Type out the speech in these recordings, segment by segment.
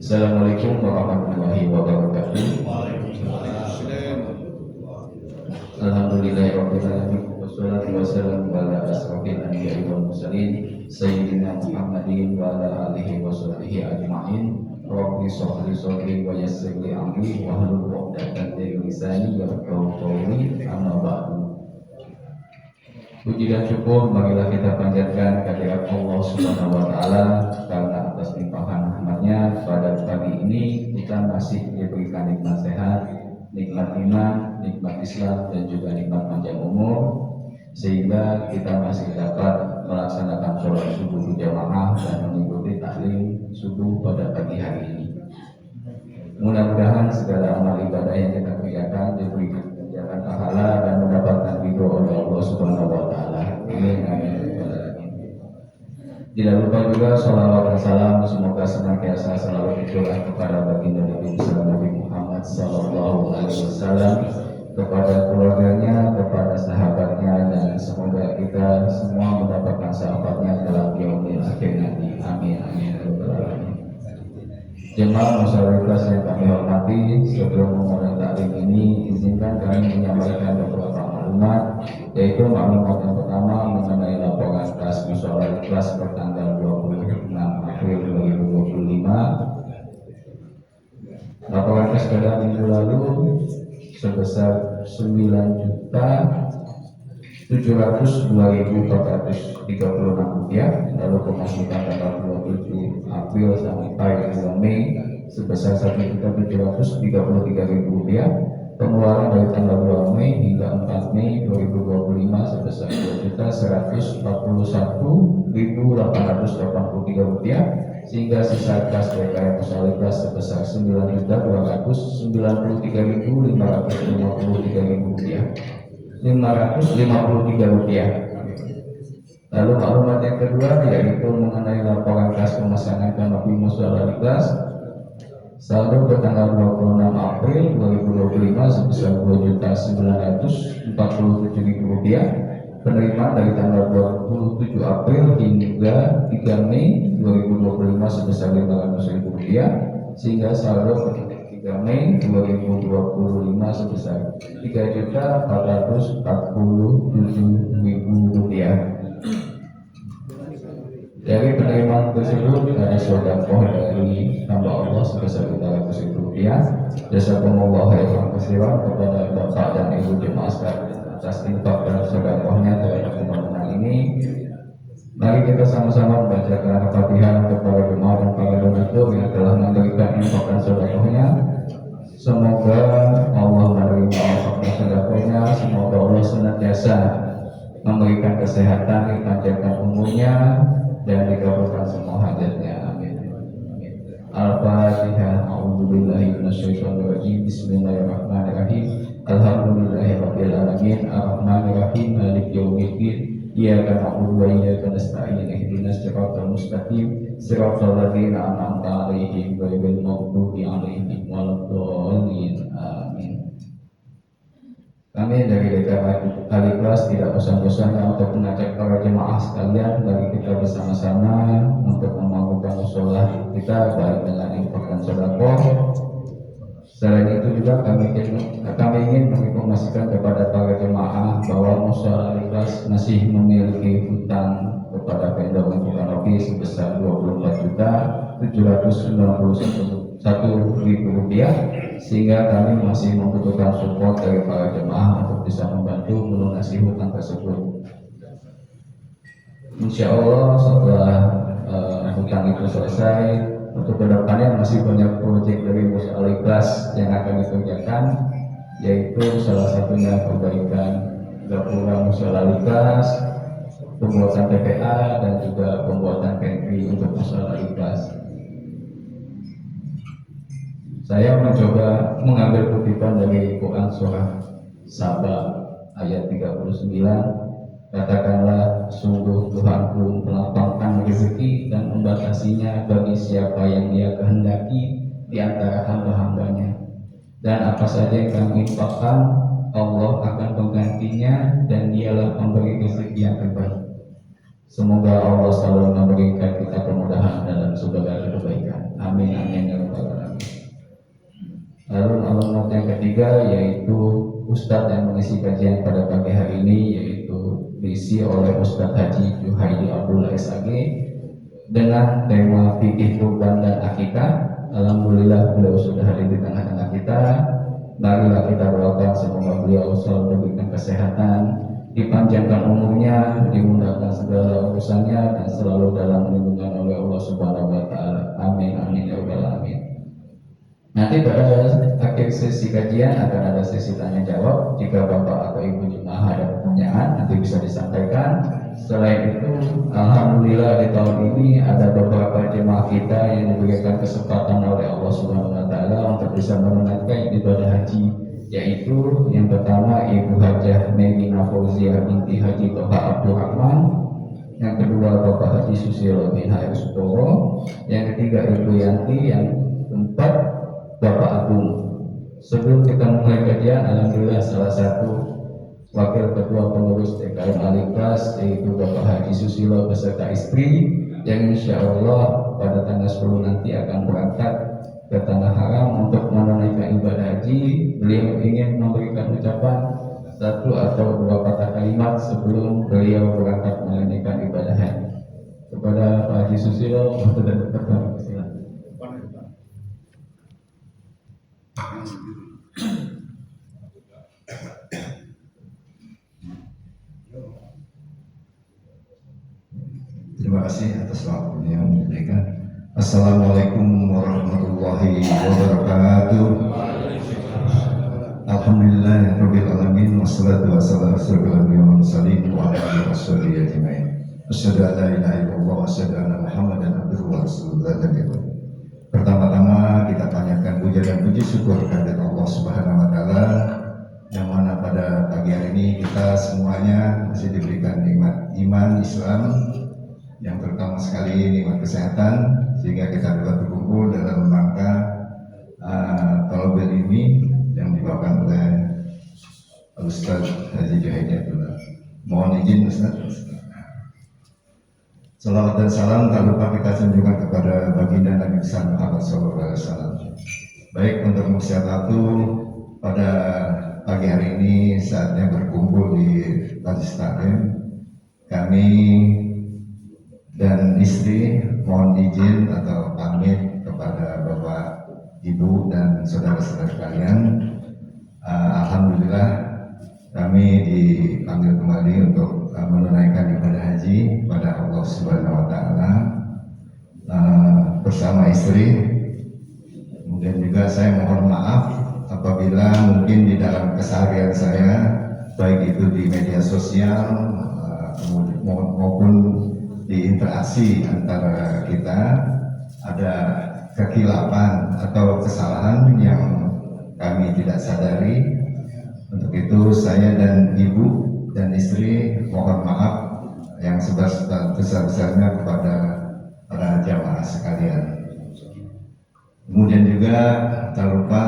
Assalamualaikum warahmatullahi wabarakatuh. Alhamdulillahirabbil alamin wassalatu wassalamu ala asrofil anbiya'i wal mursalin sayyidina Muhammadin wa ala alihi wa sahbihi ajma'in. Rabbi shrah li sadri wa yassir li amri wahlul 'uqdatam min lisani yafqahu qawli. Amma ba'du. Puji dan syukur marilah kita panjatkan kehadirat Allah Subhanahu wa taala karena atas limpahan rahmat-Nya pada pagi ini kita masih diberikan nikmat sehat, nikmat iman, nikmat Islam dan juga nikmat panjang umur sehingga kita masih dapat melaksanakan sholat subuh berjamaah dan mengikuti taklim subuh pada pagi hari ini. Mudah-mudahan segala amal ibadah yang kita kerjakan diberi ganjaran pahala dan mendapatkan ridho oleh Allah Subhanahu wa taala. Amin amin. Tidak lupa juga sholawat dan salam semoga senantiasa selalu tercurah kepada baginda Nabi Muhammad sallallahu alaihi wasallam, kepada keluarganya, kepada sahabatnya, dan semoga kita semua mendapatkan syafaatnya dalam yaumil akhir nanti. Amin amin. Jemaah masyarakat yang kami hormati, sebelum memulai taklim ini izinkan kami menyampaikan beberapa maklumat, yaitu maklumat yang pertama mengenai laporan kas musyawarah kelas bertanggal 26 April 2025. Laporan kas pada minggu lalu sebesar 9.702.436 rupiah, lalu pemasukan tanggal 27 April sampai 2 Mei sebesar 1.733.000 rupiah, pengeluaran dari tanggal 2 Mei hingga 4 Mei 2025 sebesar 2.141.883 rupiah, sehingga sisa kas BKM Musyalikas sebesar 9.253.553 rupiah. Lalu maklumat yang kedua yaitu mengenai laporan kas pemasangan kanopi Musyalikas saldo bertanggal 26 April 2025 sebesar 2.947.000 rupiah, penerimaan dari tanggal 27 April hingga 3 Mei 2025 sebesar 500.000 rupiah, sehingga saldo 3 Mei 2025 sebesar 3.447.000 rupiah. Dari penerimaan tersebut ada sedekah dari hamba Allah sebesar 500.000 rupiah. Jazakumullah khairan katsiran kepada Bapak dan Ibu jemaah sekalian atas infak dan sedekahnya terhadap pembangunan ini. Mari kita sama-sama membacakan Al-Fatihah kepada jemaah dan para donatur yang telah memberikan infak dan sedekahnya. Semoga Allah menerima infak dan sedekahnya. Semoga Allah senantiasa memberikan kesehatan, dipanjangkan umurnya, dan dikabulkan semua hajatnya. Amin. Al-Fatihah. A'udzubillahi minasyaitonir rajim. Bismillahirrahmanirrahim. Alhamdulillahirabbil alamin. Arrahmanirrahim. Maliki yaumiddin. Iyyaka na'budu wa iyyaka nasta'in. Ihdinas siratal mustaqim. Siratal ladzina an'amta 'alaihim ghairil maghdubi 'alaihim waladdallin. Amin. Kami dari DKM Aliklas tidak bosan-bosannya untuk mengajak para jemaah sekalian bagi kita bersama-sama untuk membangunkan mushola kita baik dengan infak dan sedekah. Selain itu juga kami ingin menginformasikan kepada para jemaah bahwa mushola Aliklas masih memiliki hutang kepada vendor untuk kanopi sebesar 24.791.000 rupiah, sehingga kami masih membutuhkan support dari para jemaah untuk bisa membantu melunasi hutang tersebut. Insya Allah setelah hutang itu selesai, untuk kedepannya masih banyak proyek dari Musyalikas yang akan dikerjakan, yaitu salah satunya perbaikan gapura Musyalikas, pembuatan TPA, dan juga pembuatan pantry untuk Musyalikas. Saya mencoba mengambil kutipan dari Quran surah Saba ayat 39. Katakanlah, sungguh Tuhanku melapangkan rezeki dan membatasinya bagi siapa yang Dia kehendaki di antara hamba-hambanya. Dan apa saja yang kami infakkan, Allah akan menggantinya, dan Dialah pemberi rezeki yang terbaik. Semoga Allah selalu memberikan kita kemudahan dalam segala kebaikan. Amin amin ya rabbal alamin. Lalu alamat yang ketiga yaitu Ustadz yang mengisi kajian pada pagi hari ini, yaitu diisi oleh Ustadz Haji Juhaidi Abdullah SAG dengan tema fikih kurban dan akikah. Alhamdulillah beliau sudah hadir di tengah-tengah kita. Marilah kita doakan semoga beliau selalu diberikan kesehatan, dipanjangkan umurnya, dimudahkan segala urusannya, dan selalu dalam lindungan oleh Allah Subhanahu wa Ta'ala. Amin amin ya rabbal alamin. Nanti pada akhir sesi kajian akan ada sesi tanya jawab. Jika Bapak atau Ibu jemaah ada pertanyaan, nanti bisa disampaikan. Selain itu, alhamdulillah di tahun ini ada beberapa jemaah kita yang diberikan kesempatan oleh Allah Subhanahu wa Ta'ala untuk bisa menunaikan ibadah haji, yaitu yang pertama Ibu Hajah Melina Fauziah binti Haji Toha Abdurrahman, yang kedua Bapak Haji Susilo bin Hayat Sutoro, yang ketiga Ibu Yanti, yang keempat Bapak Agung. Sebelum kita mulai kajian, alhamdulillah salah satu wakil ketua pengurus TKM Aliklas yaitu Bapak Haji Susilo beserta istri yang insya Allah pada tanggal 10 nanti akan berangkat ke Tanah Haram untuk menunaikan ibadah haji. Beliau ingin memberikan ucapan satu atau dua kata kalimat sebelum beliau berangkat menunaikan ibadah haji. Kepada Pak Haji Susilo, dan Bapak silakan. Terima kasih atas waktunya yang diberikan. Assalamualaikum warahmatullahi wabarakatuh. Alhamdulillahirabbil alamin wassalatu wassalamu ala mursalin wa ala alihi washabihi ajmain. Asyhadu an la ilaha illallah wa asyhadu anna Muhammadan abduhu wa rasuluhu. Pertama-tama kita panjatkan puja dan puji syukur kehadirat Allah Subhanahu wa taala yang mana pada pagi hari ini kita semuanya masih diberikan nikmat iman Islam, yang terutama sekali nikmat kesehatan, sehingga kita dapat berkumpul dalam rangka talabul ilmi yang dibawakan oleh Ustaz Haji Juhaidi Abdullah. Mohon izin Ustaz. Salawat dan salam tak lupa kita tunjukkan kepada baginda Nabi besar Muhammad SAW. Baik untuk musyawaratu pada pagi hari ini saatnya berkumpul di Majelis Taklim. Kami dan istri mohon izin atau pamit kepada Bapak, Ibu dan saudara-saudara sekalian. Alhamdulillah kami dipanggil kembali untuk menunaikan ibadah haji pada Allah Subhanahu wa Ta'ala bersama istri. Kemudian juga saya mohon maaf apabila mungkin di dalam keseharian saya, baik itu di media sosial maupun di interaksi antara kita, ada kekhilafan atau kesalahan yang kami tidak sadari. Untuk itu saya dan ibu dan istri mohon maaf yang sebesar-besarnya kepada para jamaah sekalian. Kemudian juga tak lupa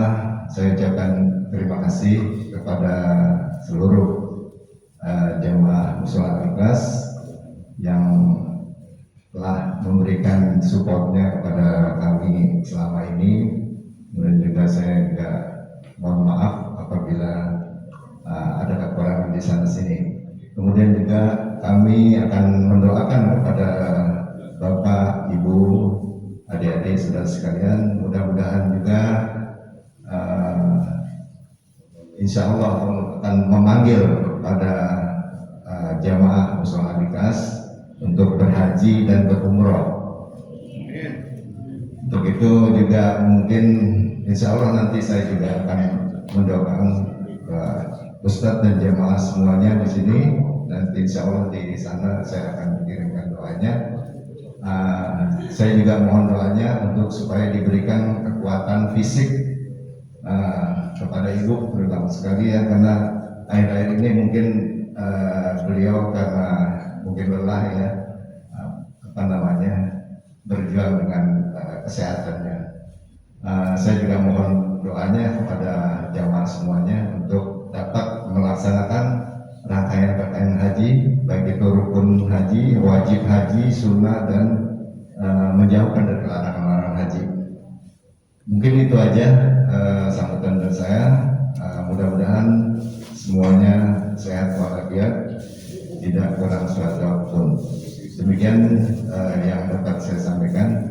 saya ucapkan terima kasih kepada seluruh jamaah Mushola Aliklas yang telah memberikan supportnya kepada kami selama ini. Kemudian juga saya juga mohon maaf apabila ada kekurangan di sana sini. Kemudian juga kami akan mendoakan kepada Bapak, Ibu, adik-adik, saudara sekalian, mudah-mudahan juga insya Allah akan memanggil kepada jamaah Mushola Aliklas untuk berhaji dan berumroh. Untuk itu juga mungkin insya Allah nanti saya juga akan mendoakan Ustadz dan jamaah semuanya di sini. Nanti insya Allah di sana saya akan mengirimkan doanya. Saya juga mohon doanya untuk supaya diberikan kekuatan fisik kepada ibu terutama sekali ya, karena akhir-akhir ini mungkin beliau karena mungkin lelah ya, berjuang dengan kesehatannya. Saya juga mohon doanya kepada jamaah semuanya untuk dapat melaksanakan rangkaian-rangkaian haji, baik itu rukun haji, wajib haji, sunnah, dan menjauhkan dari larangan-larangan haji. Mungkin itu aja sambutan dari saya. Mudah-mudahan semuanya sehat walafiat, tidak kurang suatu apapun. Demikian yang dapat saya sampaikan.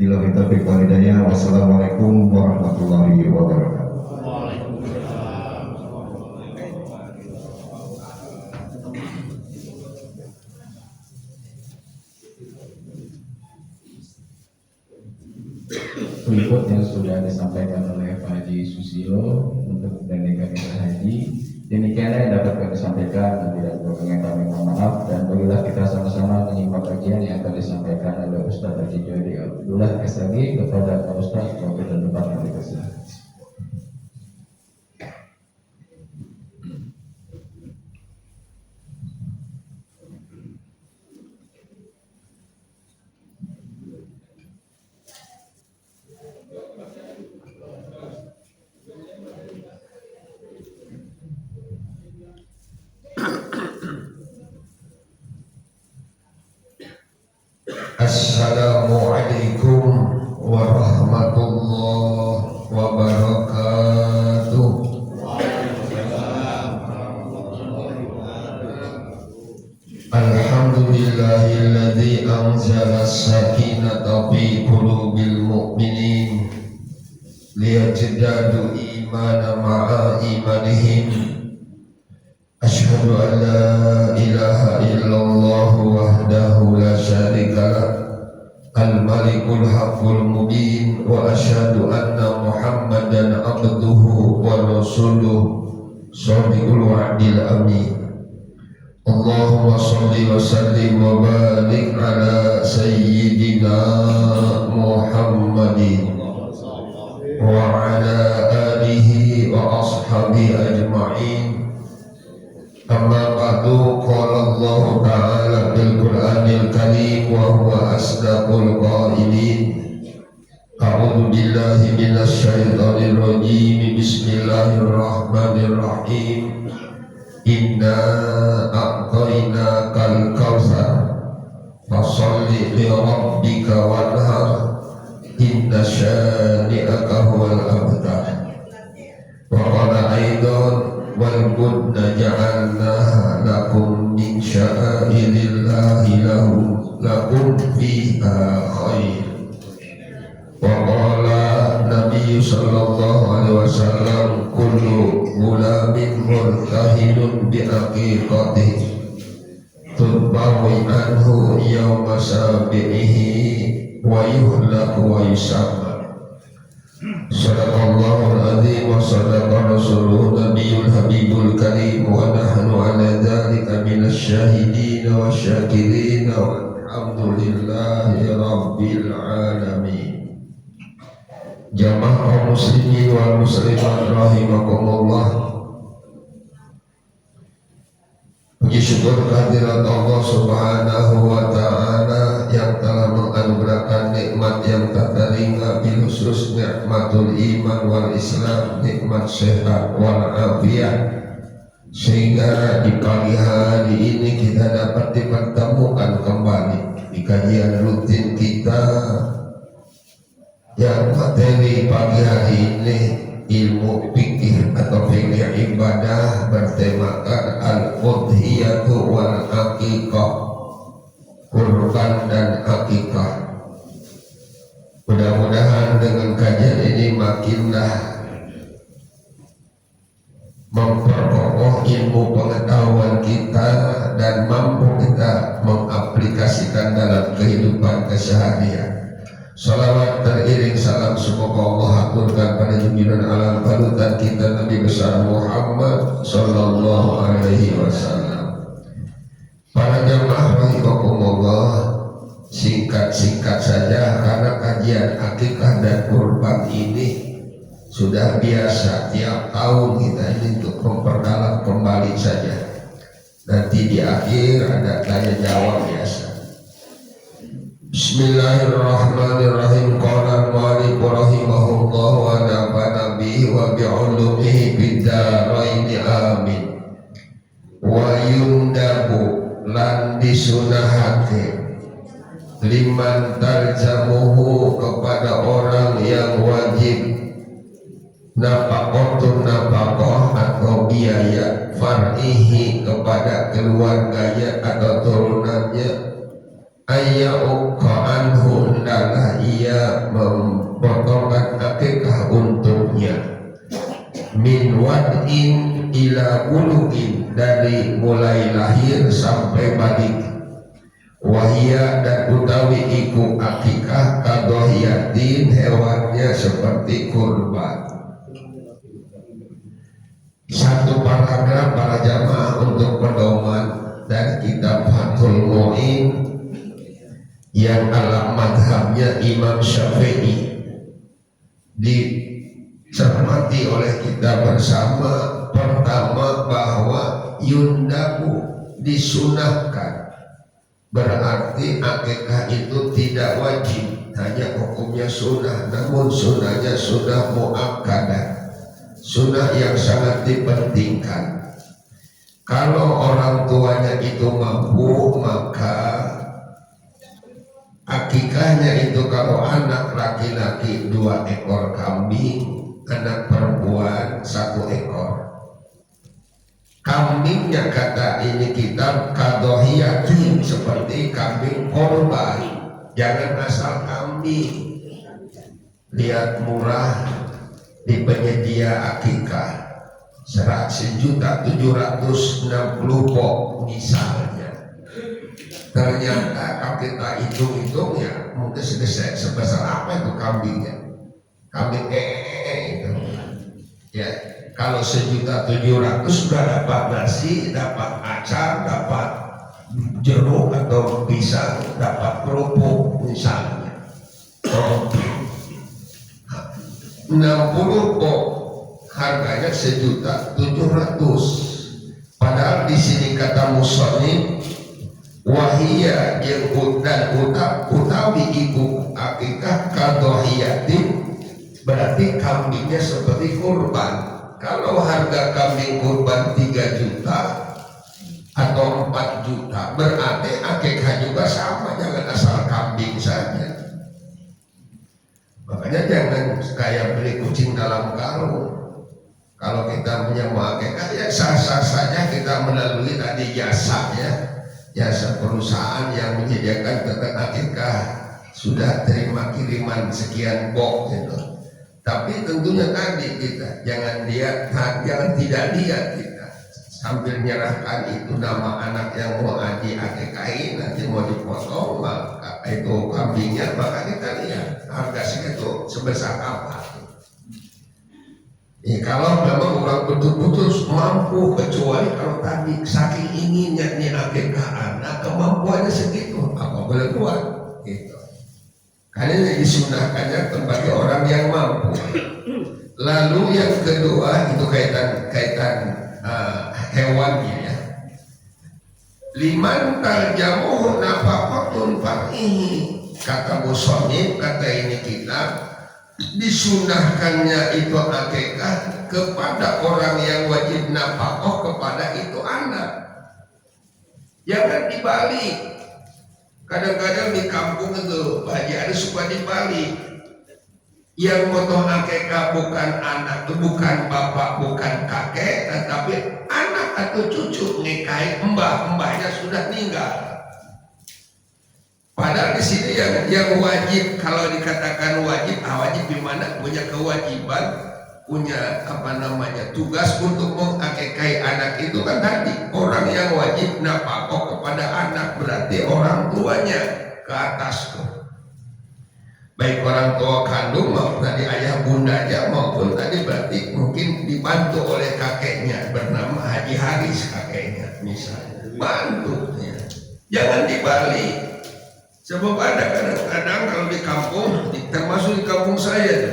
Billahi taufiq wal hidayah. Wassalamualaikum warahmatullahi wabarakatuh. Berikut yang sudah disampaikan oleh Pak Haji Susilo untuk dendengkan haji. Demikianlah yang dapat kami sampaikan, dan tidak kurangnya kami mohon maaf. Dan marilah kita sama-sama menyimak kajian yang akan disampaikan oleh Ustaz Haji Jody Abdullah SAG kepada Pak Ustaz waktu dan tempat yang dikasih. Assalamualaikum warahmatullahi wabarakatuh. Alhamdulillahilladzi anzala as-sakinata fi qulubil mu'minin liyazdadu imanan ma'a imanihim. Asyhadu an la ilaha illallah wahdahu la syarika lah, al-malikul haqqul mubin, wa asyhadu anna Muhammadan abduhu wa rasuluh shadiqul wa'dil amin. Allahumma shalli wa sallim wa barik ala sayyidina Muhammadin wa ala alihi wa ashabihi ajma'in. Amma ba'du, qala Allah ta'ala bil Qur'anil Karim wa huwa asdaqul qailin. A'udzu billahi minasy syaithanir rajim. Bismillahirrahmanirrahim. Inna a'tainakal kautsar fasholli li rabbika wanhar inna syani'aka huwal abtar. Wa qala aidan wal budna ja'alnaha lakum min sya'airillahi lakum fiha khair. Wa qala Nabi sallallahu alaihi wasallam kullu gulamin murtahinun bi aqiqatihi tudbawi anhu yawma sabihi wa yuhlaku wa yusamma. Sadaqallahul azim wa sadaqa rasuluhu nabiyul habibul karim wa nahnu ala dhalika minasy syahidin wa syakirin walhamdulillahi rabbil alamin. Jamaah kaum muslimin wal muslimat rahimakumullah. Puji syukur kehadirat Allah Subhanahu wa ta'ala yang telah menganugerahkan nikmat yang tak terhingga, bil khusus nikmatul iman wal islam, nikmat sehat wal afiat, sehingga di pagi hari ini kita dapat dipertemukan kembali di kajian rutin kita yang materi pagi hari ini ilmu fikih atau fikih ibadah bertemakan al-udhiyatu wal aqiqah, kurban dan akikah. Mudah-mudahan dengan kajian ini makinlah memperkokoh ilmu pengetahuan kita dan mampu kita mengaplikasikan dalam kehidupan keseharian. Salawat teriring salam semoga Allah aturkan pada junjungan alam panutan kita Nabi besar Muhammad sallallahu alaihi wasallam. Para jamaah rahimakumullah, singkat-singkat saja karena kajian akikah dan kurban ini sudah biasa tiap tahun kita ini untuk memperdalam kembali saja. Nanti di akhir ada tanya jawab biasa. Bismillahirrahmanirrahim. Qala al-mu'allif rahimahullah wa nafa'ana bihi wa bi'ulumihi bid-dharain amin. liman tarjamuhu kepada orang yang wajib nafaqatun nafaqah atau biaya far'ihi kepada keluarganya atau turunannya ayyauqa anhu hendaklah ia memotongkan akikah untuknya min wad'in ila bulugin dari mulai lahir sampai balik wahia dan utawi iku akikah kadohiyatin hewannya seperti kurban. Satu paragraf para jamaah untuk pedoman dari kitab Fathul Mu'in yang ala madhabnya Imam Syafi'i dicermati oleh kita bersama. Pertama, bahwa yundaku disunahkan, berarti akikah itu tidak wajib, hanya hukumnya sunnah, namun sunnahnya sunnah muakkadah, sunnah yang sangat dipentingkan. Kalau orang tuanya itu mampu, maka akikahnya itu kalau anak laki-laki 2 ekor kambing, anak perempuan 1 ekor. Kambingnya kata ini kitab kadohiyatin seperti kambing korban, jangan asal kambing. Lihat murah di penyedia akikah 1.760.000 pok misalnya. Ternyata kalau kita hitung-hitung ya mungkin sebesar apa itu kambingnya, kambing itu ya. Kalau 1.700.000 sudah dapat nasi, dapat acar, dapat jeruk atau pisang, dapat kerupuk misalnya. 60 pok harganya 1.700.000. Padahal di sini kata musonib wahia yang utawi ibu akikah kadohiyatin, berarti kambingnya seperti kurban. Kalau harga kambing kurban 3 juta atau 4 juta, berarti akikah juga sama, jangan asal kambing saja. Makanya jangan kayak beli kucing dalam karung. Kalau kita punya mau akikah ya sah-sah saja kita melalui tadi jasa ya, jasa perusahaan yang menyediakan tentang akikah, sudah terima kiriman sekian box gitu. Tapi tentunya tadi kita jangan tidak lihat kita sambil menyerahkan itu nama anak yang mau akikahin, nanti mau dipotong maka itu kambingnya, maka kita lihat harga segitu sebesar apa. Kalau memang orang betul-betul mampu, kecuali kalau tadi saking inginnya nih akikah anak, kemampuannya segitu, apa boleh buat gitu. Karena ini disunahkannya bagi orang yang mampu. Lalu yang kedua itu kaitan hewannya ya. Liman tarjamuhu nafaqatun far'ihi, kata musonib, kata ini kitab, disunahkannya itu akikah kepada orang yang wajib nafkah kepada itu anak. Jangan dibalik. Kadang-kadang di kampung itu Pak Haji ada suka dibalik. Yang motong akikah bukan anak, bukan bapak, bukan kakek, tetapi anak atau cucu nikahi mbahnya sudah meninggal. Padahal di sini yang wajib, kalau dikatakan wajib di mana punya kewajiban, punya tugas untuk mengakikahi anak itu kan tadi orang yang wajib nafkah kepada anak, berarti orang tuanya ke atas tuh. Baik orang tua kandung maupun tadi ayah bundanya, maupun tadi berarti mungkin dibantu oleh kakeknya bernama Haji Haris, kakeknya misalnya, bantunya. Jangan dibalik. Sebab ada kadang-kadang kalau di kampung, termasuk di kampung saya,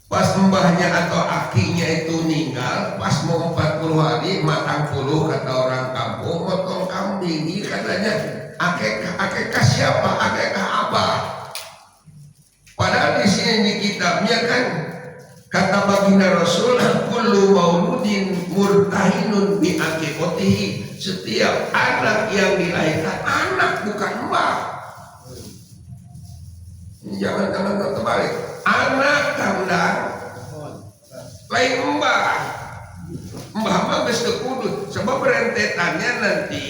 pas mbahnya atau akinya itu meninggal, pas mau 40 hari, matang puluh kata orang kampung, motong kambing. Ini katanya akikah siapa? Akikah apa? Padahal di sini di kitabnya kan kata baginda Rasul, kullu mauludin murtahinun bi akikatihi, setiap anak yang dilahirkan anak bukan mbah. Jangan terbalik. Anak kandang lain mbah. Mbah mah geus teu kudu. Sebab rentetannya nanti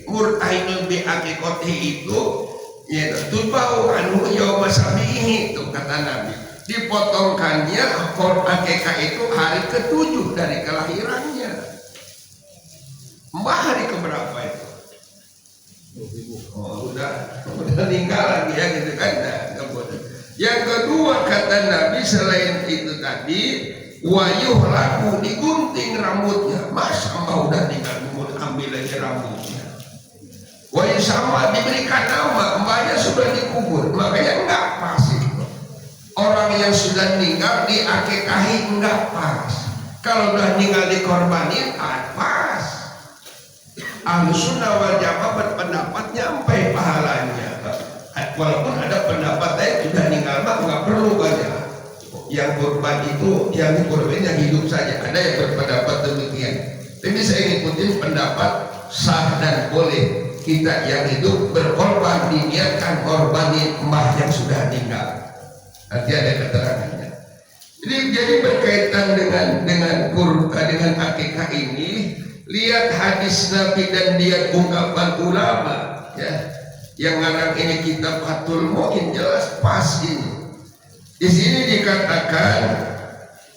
murtahinun bi akikoti itu ya tutbau anu yauma sabihi itu kata Nabi. Dipotongkannya akikah itu hari ke-7 dari kelahirannya. Mbah hari keberapa itu? Oh, udah meninggal lagi ya gitu kan. Nah, yang kedua kata Nabi selain itu tadi wayuh laku digunting rambutnya. Masa mbah udah tinggal ambil lagi rambutnya. Wayuh sama diberikan nama mbahnya sudah dikubur. Makanya enggak pas itu. Orang yang sudah meninggal diakikahi enggak pas. Kalau udah meninggal dikorbanin pas. Ahlus Sunnah wal Jamaah berpendapat nyampe pahalanya. Walaupun ada pendapat lain sudah meninggal mah nggak perlu banyak. Yang kurban itu yang kurban yang hidup saja. Ada yang berpendapat demikian. Tapi saya ngikutin pendapat sah dan boleh kita yang hidup berkorban diniatkan korbanin mbah yang sudah meninggal. Nanti ada keterangannya. Jadi berkaitan dengan akikah ini. Lihat hadis Nabi dan lihat ungkapan ulama ya. Yang ngarang ini kitab Fathul Mu'in jelas pas ini. Di sini dikatakan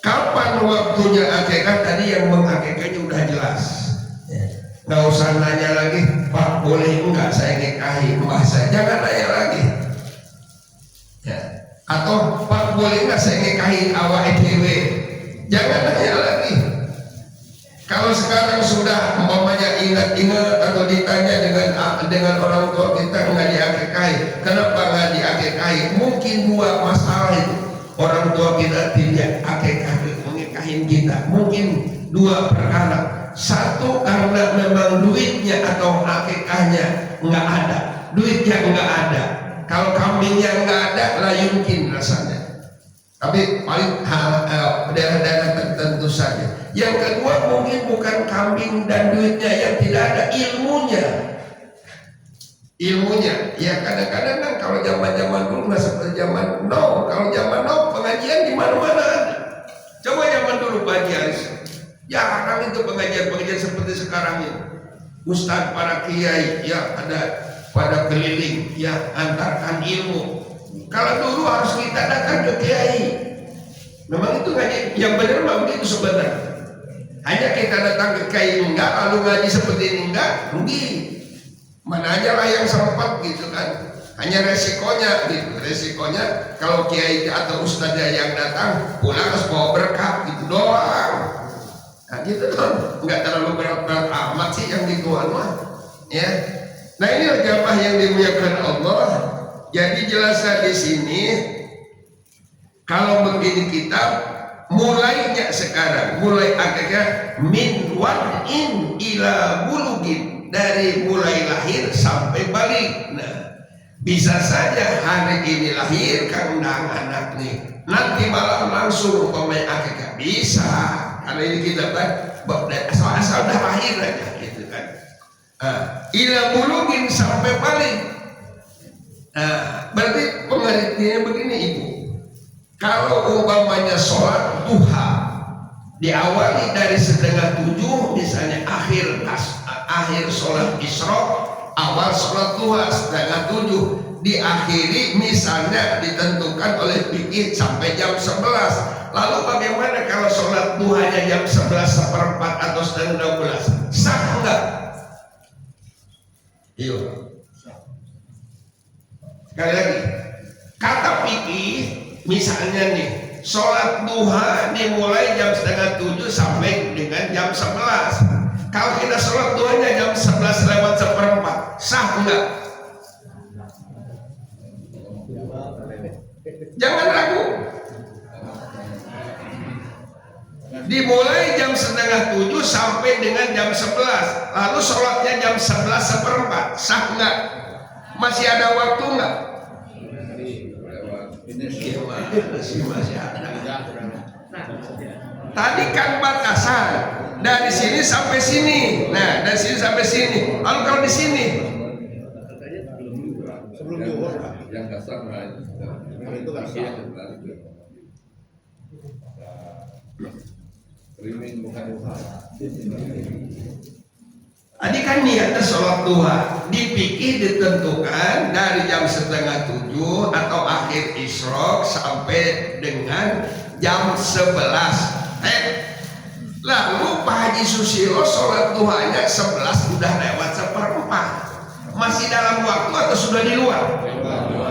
kapan waktunya akikah, tadi yang mengakikahnya udah jelas. Nggak usah nanya lagi, Pak boleh enggak saya nikahi mbah saya, jangan nanya lagi. Ya. Atau Pak boleh enggak saya nikahi awak EDW, jangan nanya lagi. Kalau sekarang sudah umpamanya ingat-ingat atau ditanya dengan orang tua kita nggak diakikahi, kenapa nggak diakikahi? Mungkin dua masalah itu. Orang tua kita tidak akikah mengikahin kita. Mungkin dua perkara. Satu karena memang duitnya atau akikahnya nggak ada, duitnya nggak ada. Kalau kambingnya nggak ada, lah yumkin rasanya. Tapi paling daerah-daerah tertentu saja. Yang kedua mungkin bukan kambing dan duitnya yang tidak ada, ilmunya. Ya kadang-kadang kan kalau zaman dulu nggak seperti zaman now. Kalau zaman now pengajian di mana-mana ada. Coba zaman dulu Pak Haji Aris, jarang itu pengajian seperti sekarang ini. Ustadz para kiai ya ada pada keliling ya antarkan ilmu. Kalau dulu harus kita datang ke kiai. Memang itu ngaji yang benar memang begitu sebenarnya. Hanya kita datang ke kiai enggak, lalu ngaji seperti ini enggak, rugi. Mana aja lah yang sempat gitu kan. Hanya resikonya gitu. Resikonya kalau kiai atau ustadznya yang datang pulang harus bawa berkah gitu doang. Nah gitu kan, enggak terlalu berat-berat amat sih yang gituan mah. Ya. Nah ini jamaah yang dimuliakan Allah. Jadi jelasnya di sini kalau begini kitab mulainya sekarang, mulai akikah min wad'in ila bulugin, dari mulai lahir sampai balik. Nah, bisa saja hari ini lahir kandang anak nih, nanti malam langsung pemain akikah bisa. Karena ini kita kan asal dah lahir aja gitu kan. Ila bulugin sampai balik. Berarti pengertiannya begini Ibu. Kalau umpamanya sholat duha diawali dari 6:30 misalnya akhir sholat isyraq, awal sholat duha 6:30, diakhiri misalnya ditentukan oleh fikih sampai jam 11. Lalu bagaimana kalau sholat duhanya jam 11:15 atau 11:30? Sah enggak? Iya. Sekali lagi, kata fikih misalnya nih, sholat duha dimulai jam 6:30 sampai dengan jam 11. Kalau kita sholat duhanya jam 11:04, sah enggak? Jangan ragu. Dimulai jam 6:30 sampai dengan jam 11, lalu sholatnya jam 11:04, sah enggak? Masih ada waktu enggak? Masih ada. Tadi kan batasan dari sini sampai sini. Nah, dari sini sampai sini. Lalu kalau di sini yang dasar itu kan streaming bukan tadi kan niatnya sholat duha, dipikir ditentukan dari jam 6:30 atau akhir isyrok sampai dengan jam 11. Lalu Pak Haji Susilo sholat duhanya 11 udah lewat 1/4. Masih dalam waktu atau sudah di luar?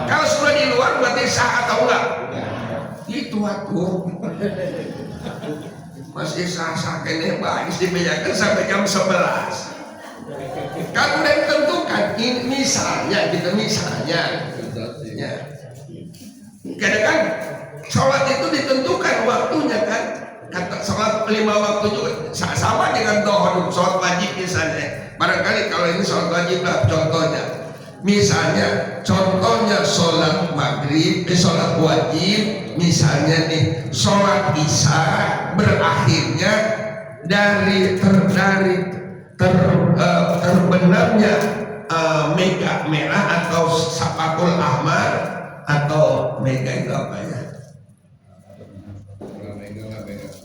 Kalau sudah di luar berarti sah atau enggak? Itu atuh. Masih sah-sah kene baik dibedakan sampai jam 11. Kan udah ditentukan. Ini misalnya gitu, misalnya ya. Karena kan sholat itu ditentukan waktunya kan. Kata sholat 5 waktu juga sama dengan dohor, sholat wajib misalnya. Barangkali kalau ini sholat wajib lah contohnya. Misalnya contohnya sholat maghrib, sholat wajib misalnya nih sholat isya berakhirnya dari terbenamnya mega merah atau sapakul ahmar atau mega itu apa ya?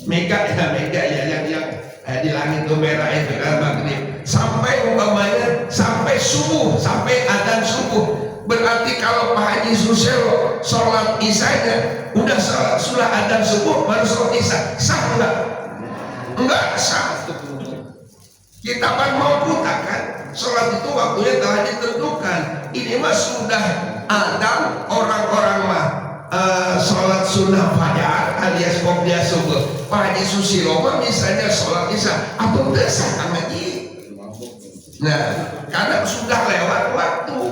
Mega ya yang di langit itu merah itu kan maghrib sampai umpamanya sampai subuh, sampai adzan subuh. Berarti kalau Pak Haji Susilo sholat isanya sudah adzan subuh baru sholat isya, sah enggak? Enggak sah. Kita kan mau kan sholat itu waktunya telah ditentukan. Ini mah sudah Adam orang-orang mah sholat sunnah fajar alias qobliyah subuh. Pak Haji Susilo mah misalnya sholat isya apa udah sah Kang Haji? Nah, karena sudah lewat waktu.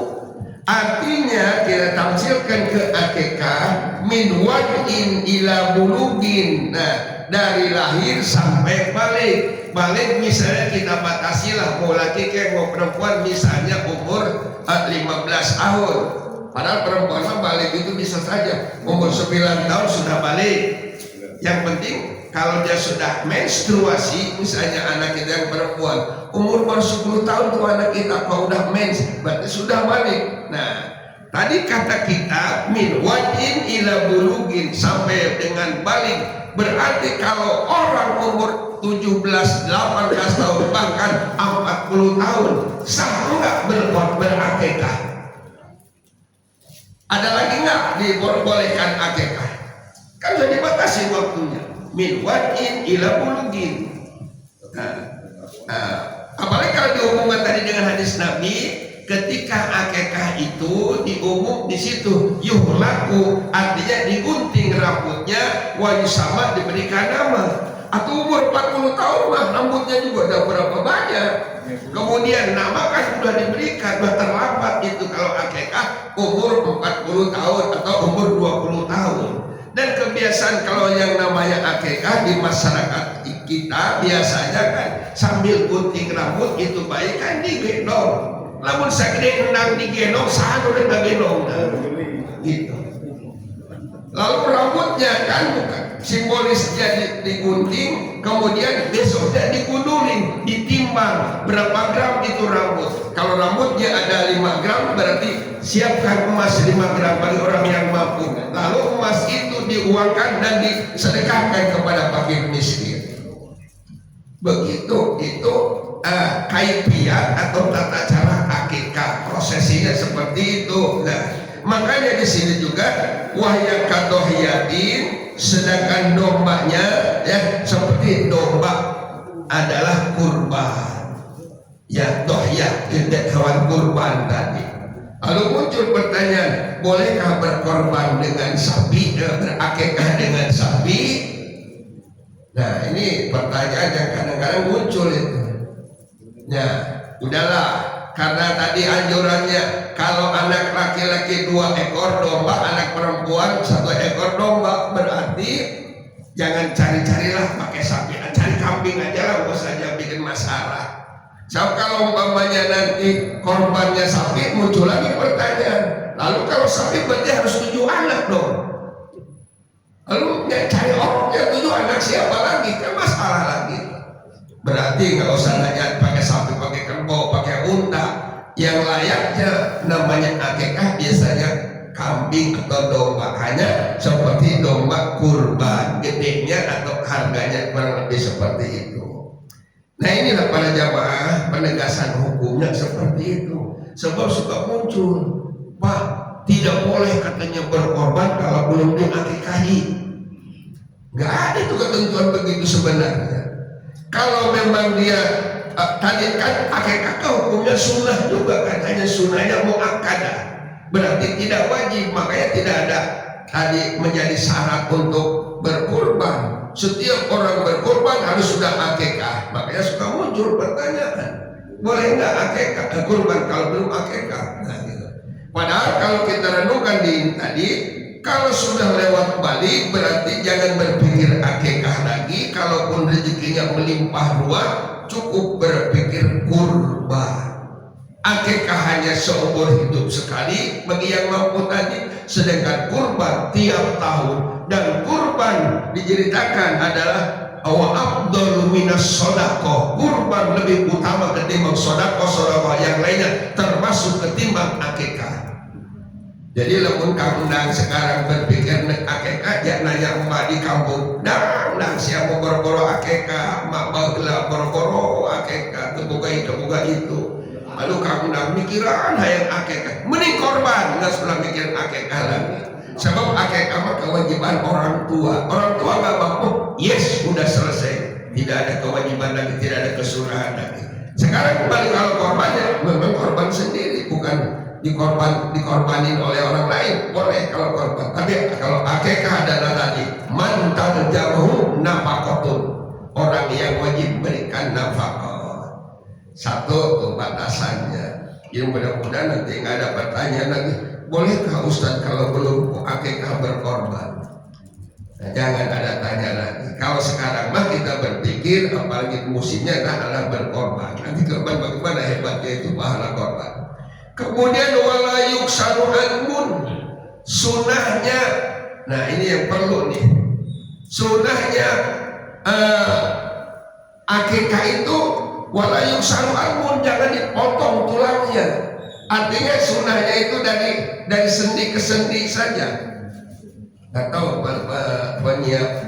Artinya kita tamsilkan ke akikah min wajin ila bulugin. Nah, dari lahir sampai balik misalnya kita batasilah mau laki kayak mau perempuan misalnya umur 15 tahun. Padahal perempuan mah balik itu bisa saja umur 9 tahun sudah balik. Yang penting kalau dia sudah menstruasi, misalnya anak kita yang perempuan umur baru 10 tahun tuh anak kita kalau udah mens berarti sudah balik. Nah, tadi kata kita min wajin ila bulugin sampai dengan balik. Berarti kalau orang umur 17, 18 tahun bahkan 40 tahun sah enggak berakikah? Ada lagi enggak dibolehkan akikah? Kan sudah dibatasi waktunya. Min wajin ila bulugin. Nah, apalagi kalau dihubungkan tadi dengan hadis Nabi, ketika akikah itu diumum di situ yuhlaku, artinya digunting rambutnya, wajib sama diberikan nama. Atau umur 40 tahun mah rambutnya juga udah berapa banyak. Kemudian nama kan sudah diberikan, sudah terlambat itu kalau akikah umur 40 tahun atau umur 20 tahun. Dan kebiasaan kalau yang namanya akikah di masyarakat kita biasanya kan sambil gunting rambut itu baik kan digendong. Namun segede endang digendong sah udah nggak gendong gitu. Lalu rambutnya kan bukan simbolisnya digunting, kemudian besoknya digundulin, ditimbang berapa gram itu rambut. Kalau rambutnya ada 5 gram berarti siapkan emas 5 gram bagi orang yang mampu. Lalu emas itu diuangkan dan disedekahkan kepada fakir miskin. Begitu itu kaifiat atau tata cara akikah, prosesinya seperti itu. Nah, makanya di sini juga wahya kadohiyatin, sedangkan dombanya ya seperti domba adalah kurban. Ya dohiyah tidak kawan kurban tadi. Lalu muncul pertanyaan, bolehkah berkorban dengan sapi, berakikah dengan sapi? Nah ini pertanyaan yang kadang-kadang muncul itu. Ya udahlah, karena tadi anjurannya kalau anak laki-laki 2 ekor domba, anak perempuan 1 ekor domba, berarti jangan cari-carilah pakai sapi, cari kambing aja lah, nggak usah bikin masalah. So, kalau umpamanya nanti korbannya sapi, muncul lagi pertanyaan, lalu kalau sapi berarti harus 7 anak dong. Lalu ya cari orang yang 7 anak siapa lagi, kan masalah lagi. Berarti nggak usah nanya pakai sapi, pakai kerbau, pakai unta. Yang layaknya namanya akikah biasanya kambing atau domba, hanya seperti domba kurban, gedenya atau harganya kurang lebih seperti itu. Nah inilah para jamaah penegasan hukumnya seperti itu. Sebab suka muncul, Pak, tidak boleh katanya berkorban kalau belum diakikahi. Nggak ada itu ketentuan begitu sebenarnya. Kalau memang dia tadi kan akikah hukumnya sunnah juga kan, hanya sunnahnya muakkadah, berarti tidak wajib, makanya tidak ada tadi menjadi syarat untuk berkurban. Setiap orang berkurban harus sudah akikah, makanya suka muncul pertanyaan, boleh nggak akikah kurban kalau belum akikah? Nah, gitu. Padahal kalau kita renungkan di tadi, kalau sudah lewat balik berarti jangan berpikir akikah lagi. Kalaupun rezekinya melimpah ruah, cukup berpikir kurban. Akikah hanya seumur hidup sekali bagi yang mampu tadi, sedangkan kurban tiap tahun. Dan kurban diceritakan adalah afdalu minas sodaqah. Kurban lebih utama ketimbang sodaqah yang lainnya, termasuk ketimbang akikah. Jadi lamun kaundang sekarang berpikir nek akikah, ya nanya emak di kampung, nang siapa mau boro-boro akikah, emak bageula boro-boro akikah, kebuka itu. Lalu kaundang mikiran hayang akikah, mending korban, nggak pernah mikirin akikah lagi. Sebab akikah mah kewajiban orang tua. Orang tua nggak mampu, yes sudah selesai, tidak ada kewajiban lagi, tidak ada kesurahan lagi. Sekarang kembali kalau korbannya memang korban sendiri, bukan dikorbanin oleh orang lain, boleh kalau korban. Tapi kalau akikah adalah tadi man tarjahu nafaqatun, orang yang wajib berikan nafkah. Satu tuh batasannya. Yang mudah-mudahan nanti nggak ada pertanyaan lagi, bolehkah Ustadz kalau belum akikah berkorban? Nah, jangan ada tanya lagi. Kalau sekarang mah kita berpikir apalagi musimnya adalah berkorban. Nanti korban bagaimana hebatnya itu pahala korban. Kemudian wala yuksaru anmun, sunahnya. Nah ini yang perlu nih. Sunahnya akikah itu wala yuksaru anmun, jangan dipotong tulangnya. Artinya sunahnya itu dari sendi ke sendi saja. Atau penyiap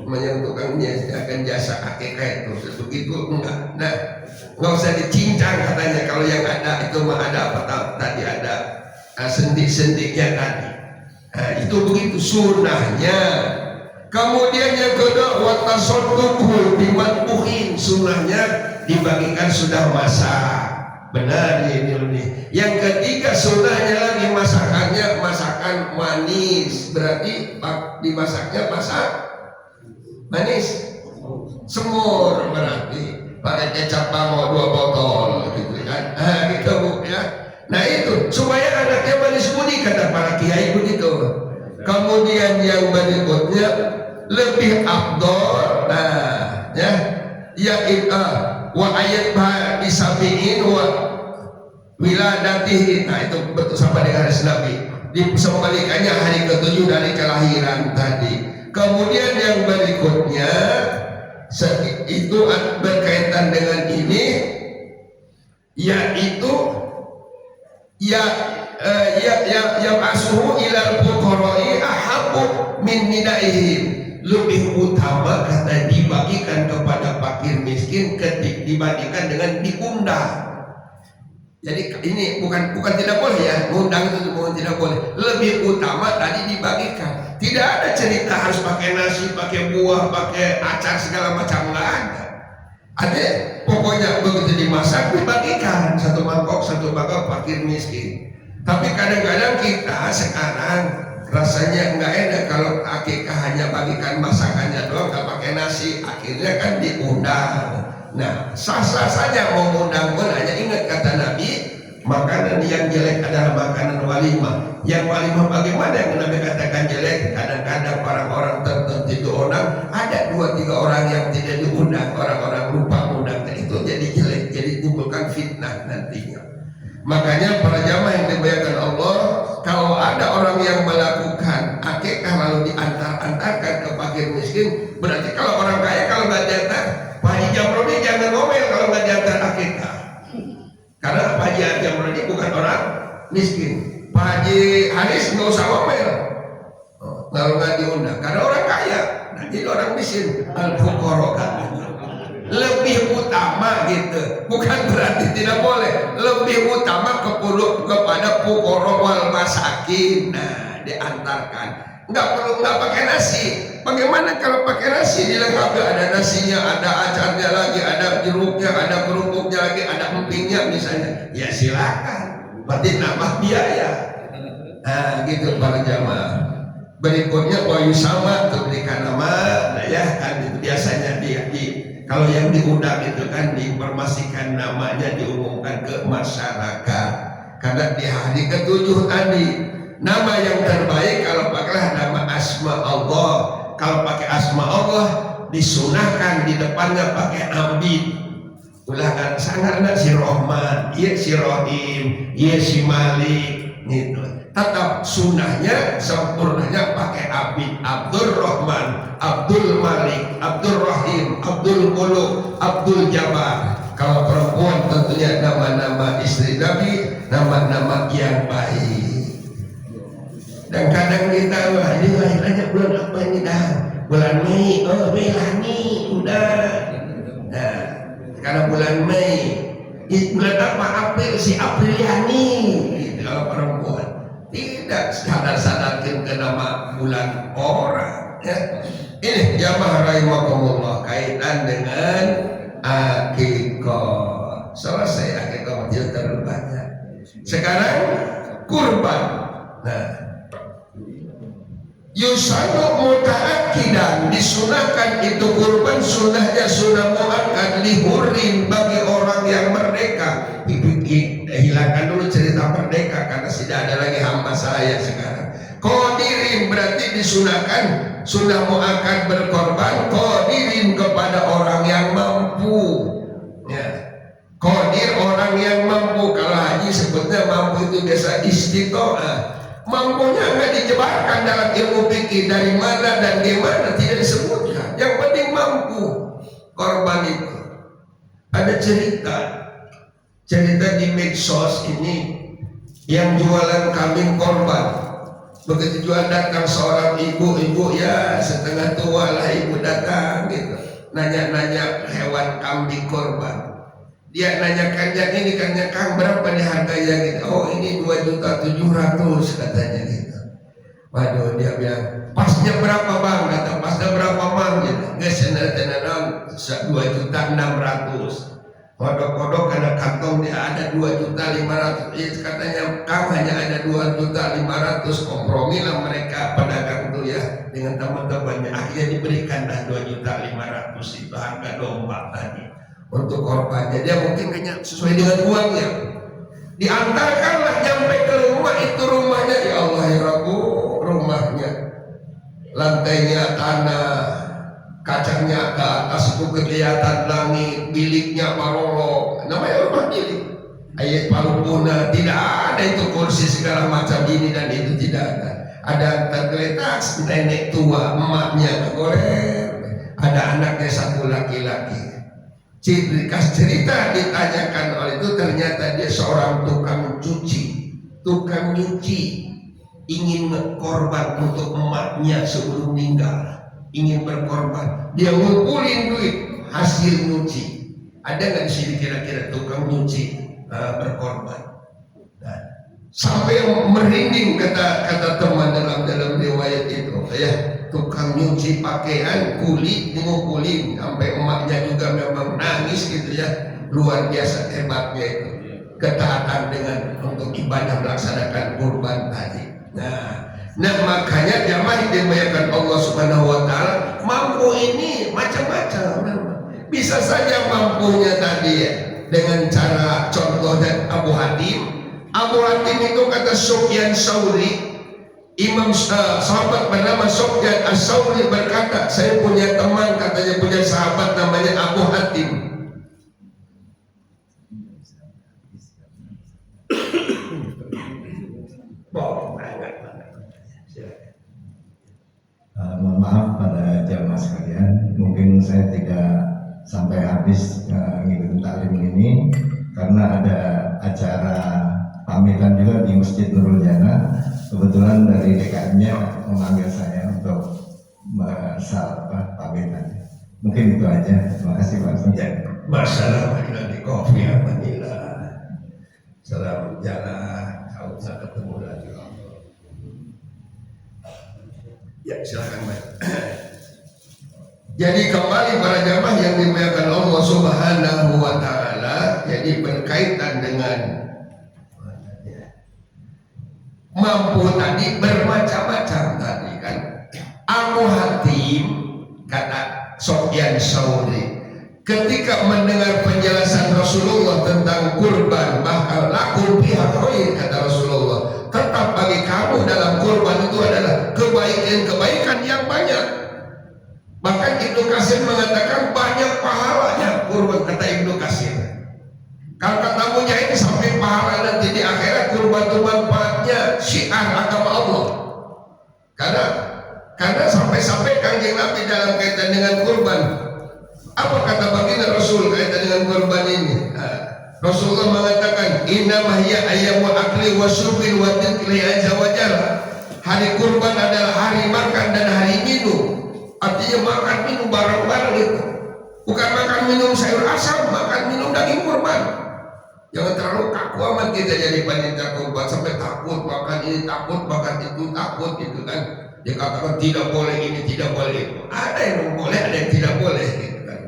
menyentuhkannya akan jasa akikah itu begitu enggak. Nah nggak usah dicincang katanya. Kalau yang ada itu mah ada apa tadi ada sendi-sendinya tadi. Nah, itu begitu sunahnya. Kemudian yang kedua watasoduku dimatbuhin, sunahnya dibagikan sudah masak. Benar ini. Yang ketiga sunahnya lagi masakan manis, berarti dimasaknya masak manis. Semur berarti pakai kecap mau 2 botol gitu kan. Gitu Bu ya. Nah itu supaya anaknya manis budi kata para kiai begitu. Kemudian yang berikutnya lebih afdol, nah ya wa ayat disabiin wa wiladatihi. Nah itu betul sama dengan hadis Nabi, disembelikannya hari ke-7 dari kelahiran tadi. Kemudian yang berikutnya itu berkaitan dengan ini, yaitu yang asuhu ilal fuqara'i ahabbu min nidaihim, lebih utama kata dibagikan kepada fakir miskin dibandingkan dengan diundang. Jadi ini bukan tidak boleh ya, ngundang itu bukan tidak boleh, lebih utama tadi dibagikan. Tidak ada cerita harus pakai nasi, pakai buah, pakai acar segala macam, nggak ada. Ada pokoknya begitu dimasak dibagikan satu mangkok fakir miskin. Tapi kadang-kadang kita sekarang rasanya nggak enak kalau akikah hanya bagikan masakannya doang, nggak pakai nasi, akhirnya kan diundang. Nah sah-sah saja mau undang pun, hanya ingat kata Nabi, makanan yang jelek adalah makanan walimah. Yang walimah bagaimana yang Nabi katakan jelek? Kadang-kadang orang-orang tertentu itu orang, ada 2-3 orang yang tidak diundang, orang-orang lupa undang, itu jadi jelek, jadi timbulkan fitnah nantinya. Makanya para jamaah yang dimuliakan Allah, kalau ada orang yang melakukan akikah lalu diantar-antarkan ke fakir miskin, berarti kalau orang kaya kalau nggak diantar, miskin. Pak Haji Haris nggak usah ngomel. Kalau nggak diundang, karena orang kaya, nanti orang miskin, al-fuqara kan. Lebih utama gitu, bukan berarti tidak boleh. Lebih utama kepada fuqara wal masakin. Nah, diantarkan. Nggak pakai nasi. Bagaimana kalau pakai nasi? Dilengkapi ada nasinya, ada acarnya lagi, ada jeruknya, ada kerupuknya lagi, ada empingnya misalnya. Ya silakan. Berarti nambah biaya. Nah, gitu para jamaah. Berikutnya wayu sama diberikan nama, nah ya kan itu biasanya kalau yang diundang itu kan diinformasikan namanya, diumumkan ke masyarakat. Karena di hari ke-7 tadi nama yang terbaik kalau pakailah nama asma Allah. Kalau pakai asma Allah disunahkan di depannya pakai abid. Ulangan sangat si Rahman, iya si Rahim, iya si Malik gitu. Tetap sunnahnya sempurnanya pakai abid, Abdul Rahman, Abdul Malik, Abdul Rahim, Abdul Muluk, Abdul Jabbar. Kalau perempuan tentunya nama-nama istri Nabi, nama-nama yang baik. Dan kadang kita wah ini lahirannya bulan apa ini dah? Bulan Mei, oh Melani udah. Nah, karena bulan Mei, bulan apa? April si Apriliani. Gitu, kalau perempuan. Tidak sadar-sadarkan ke nama bulan orang ya. Ini jamaah rahimakumullah kaitan dengan akikah. Selesai akikah tidak terlalu banyak. Sekarang kurban. Nah, yusanu mutaakidan disunahkan itu kurban, sunnahnya sunnah muakkad lihurin bagi orang yang merdeka. Hilangkan dulu cerita merdeka karena tidak ada lagi hamba saya sekarang. Qadirin berarti disunahkan sunnah muakkad berkorban qadirin kepada orang yang mampu ya. Qadir orang yang mampu. Kalau haji sebutnya mampu itu biasa istiqomah. Mampunya nggak dijebarkan dalam ilmu fikih dari mana dan gimana tidak disebutkan. Yang penting mampu. Korban itu ada cerita di medsos ini yang jualan kambing korban. Begitu jual datang seorang ibu ya setengah tua lah ibu datang gitu, nanya-nanya hewan kambing korban. Dia nanyakannya ini kannya kang berapa nih harganya gitu. Oh ini 2.700.000 katanya gitu. Waduh dia bilang pasnya berapa bang? Kata pasnya berapa bang? Gitu. Nggak senang 2.600.000. Kodok-kodok ada kantong dia ada 2.500.000. Katanya kang hanya ada 2.500.000. Kompromi lah mereka pedagang itu ya dengan teman-temannya. Akhirnya diberikan dah 2.500.000 itu harga domba tadi untuk korbannya. Dia mungkin kayaknya sesuai dengan uangnya. Diantarkanlah nyampe ke rumah itu, rumahnya ya Allah ya Rabbu, rumahnya lantainya tanah, kacanya ke atas itu kelihatan langit, biliknya marolo, namanya rumah bilik. Ayat palupuna tidak ada itu kursi segala macam ini dan itu tidak ada. Ada tergeletak nenek tua, emaknya goler, ada anaknya satu laki-laki. Cerita ditanyakan oleh itu ternyata dia seorang tukang nyuci, ingin korban untuk emaknya sebelum meninggal, ingin berkorban. Dia ngumpulin duit hasil nyuci. Ada nggak di sini kira-kira tukang nyuci berkorban? Nah, sampai merinding kata teman dalam riwayat itu ya. Tukang nyuci pakaian kulit ngumpulin sampai emaknya juga memang nangis gitu ya. Luar biasa hebatnya itu ketaatan dengan untuk ibadah melaksanakan kurban tadi. Nah makanya jamaah dimuliakan Allah Subhanahu wa taala, mampu ini macam-macam. Bisa saja mampunya tadi ya dengan cara contoh dan Abu Hatim itu kata Sufyan Tsauri, Imam sahabat bernama Sufyan As-Tsauri berkata, saya punya teman katanya punya sahabat namanya Abu Hatim. Mohon maaf pada jamaah sekalian, mungkin saya tidak sampai habis ngikutin taklim ini karena ada acara pamitan juga di Masjid Nurul Jannah. Kebetulan dari DKM-nya memanggil saya untuk pamitan. Mungkin itu aja. Terima kasih Pak Ustaz. Ya, masalah di kopi Alhamdulillah. Salam jalan, kau bisa ketemu lagi. Ya silakan Pak. Jadi kembali para jamaah yang dimuliakan Allah Subhanahu wa taala, jadi berkaitan dengan mampu tadi bermacam-macam tadi kan. Abu Hatim kata Sufyan Tsauri ketika mendengar penjelasan Rasulullah tentang kurban, bahkan lakum biha khair kata Rasulullah, tetap bagi kamu dalam kurban itu adalah kebaikan-kebaikan yang banyak. Bahkan Ibnu Katsir mengatakan banyak pahalanya kurban, kata Ibnu Katsir. Kalau kata Mujahid sampai pahala nanti di akhirat, kurban itu manfaatnya syiar agama Allah. Karena sampai-sampai Kanjeng Nabi dalam kaitan dengan kurban, apa kata baginda Rasul kaitan dengan kurban ini? Rasulullah mengatakan, innamah hiya ayyamu akli wa syurbi wa dzikri azza wa jalla. Hari kurban adalah hari makan dan hari minum. Artinya makan minum bareng-bareng itu. Bukan makan minum sayur asam, makan minum daging kurban. Jangan terlalu kaku amat kita jadi panitia kurban sampai takut makan ini, takut makan itu, takut gitu kan. Dia katakan tidak boleh ini, tidak boleh itu. Ada yang boleh, ada yang tidak boleh gitu kan.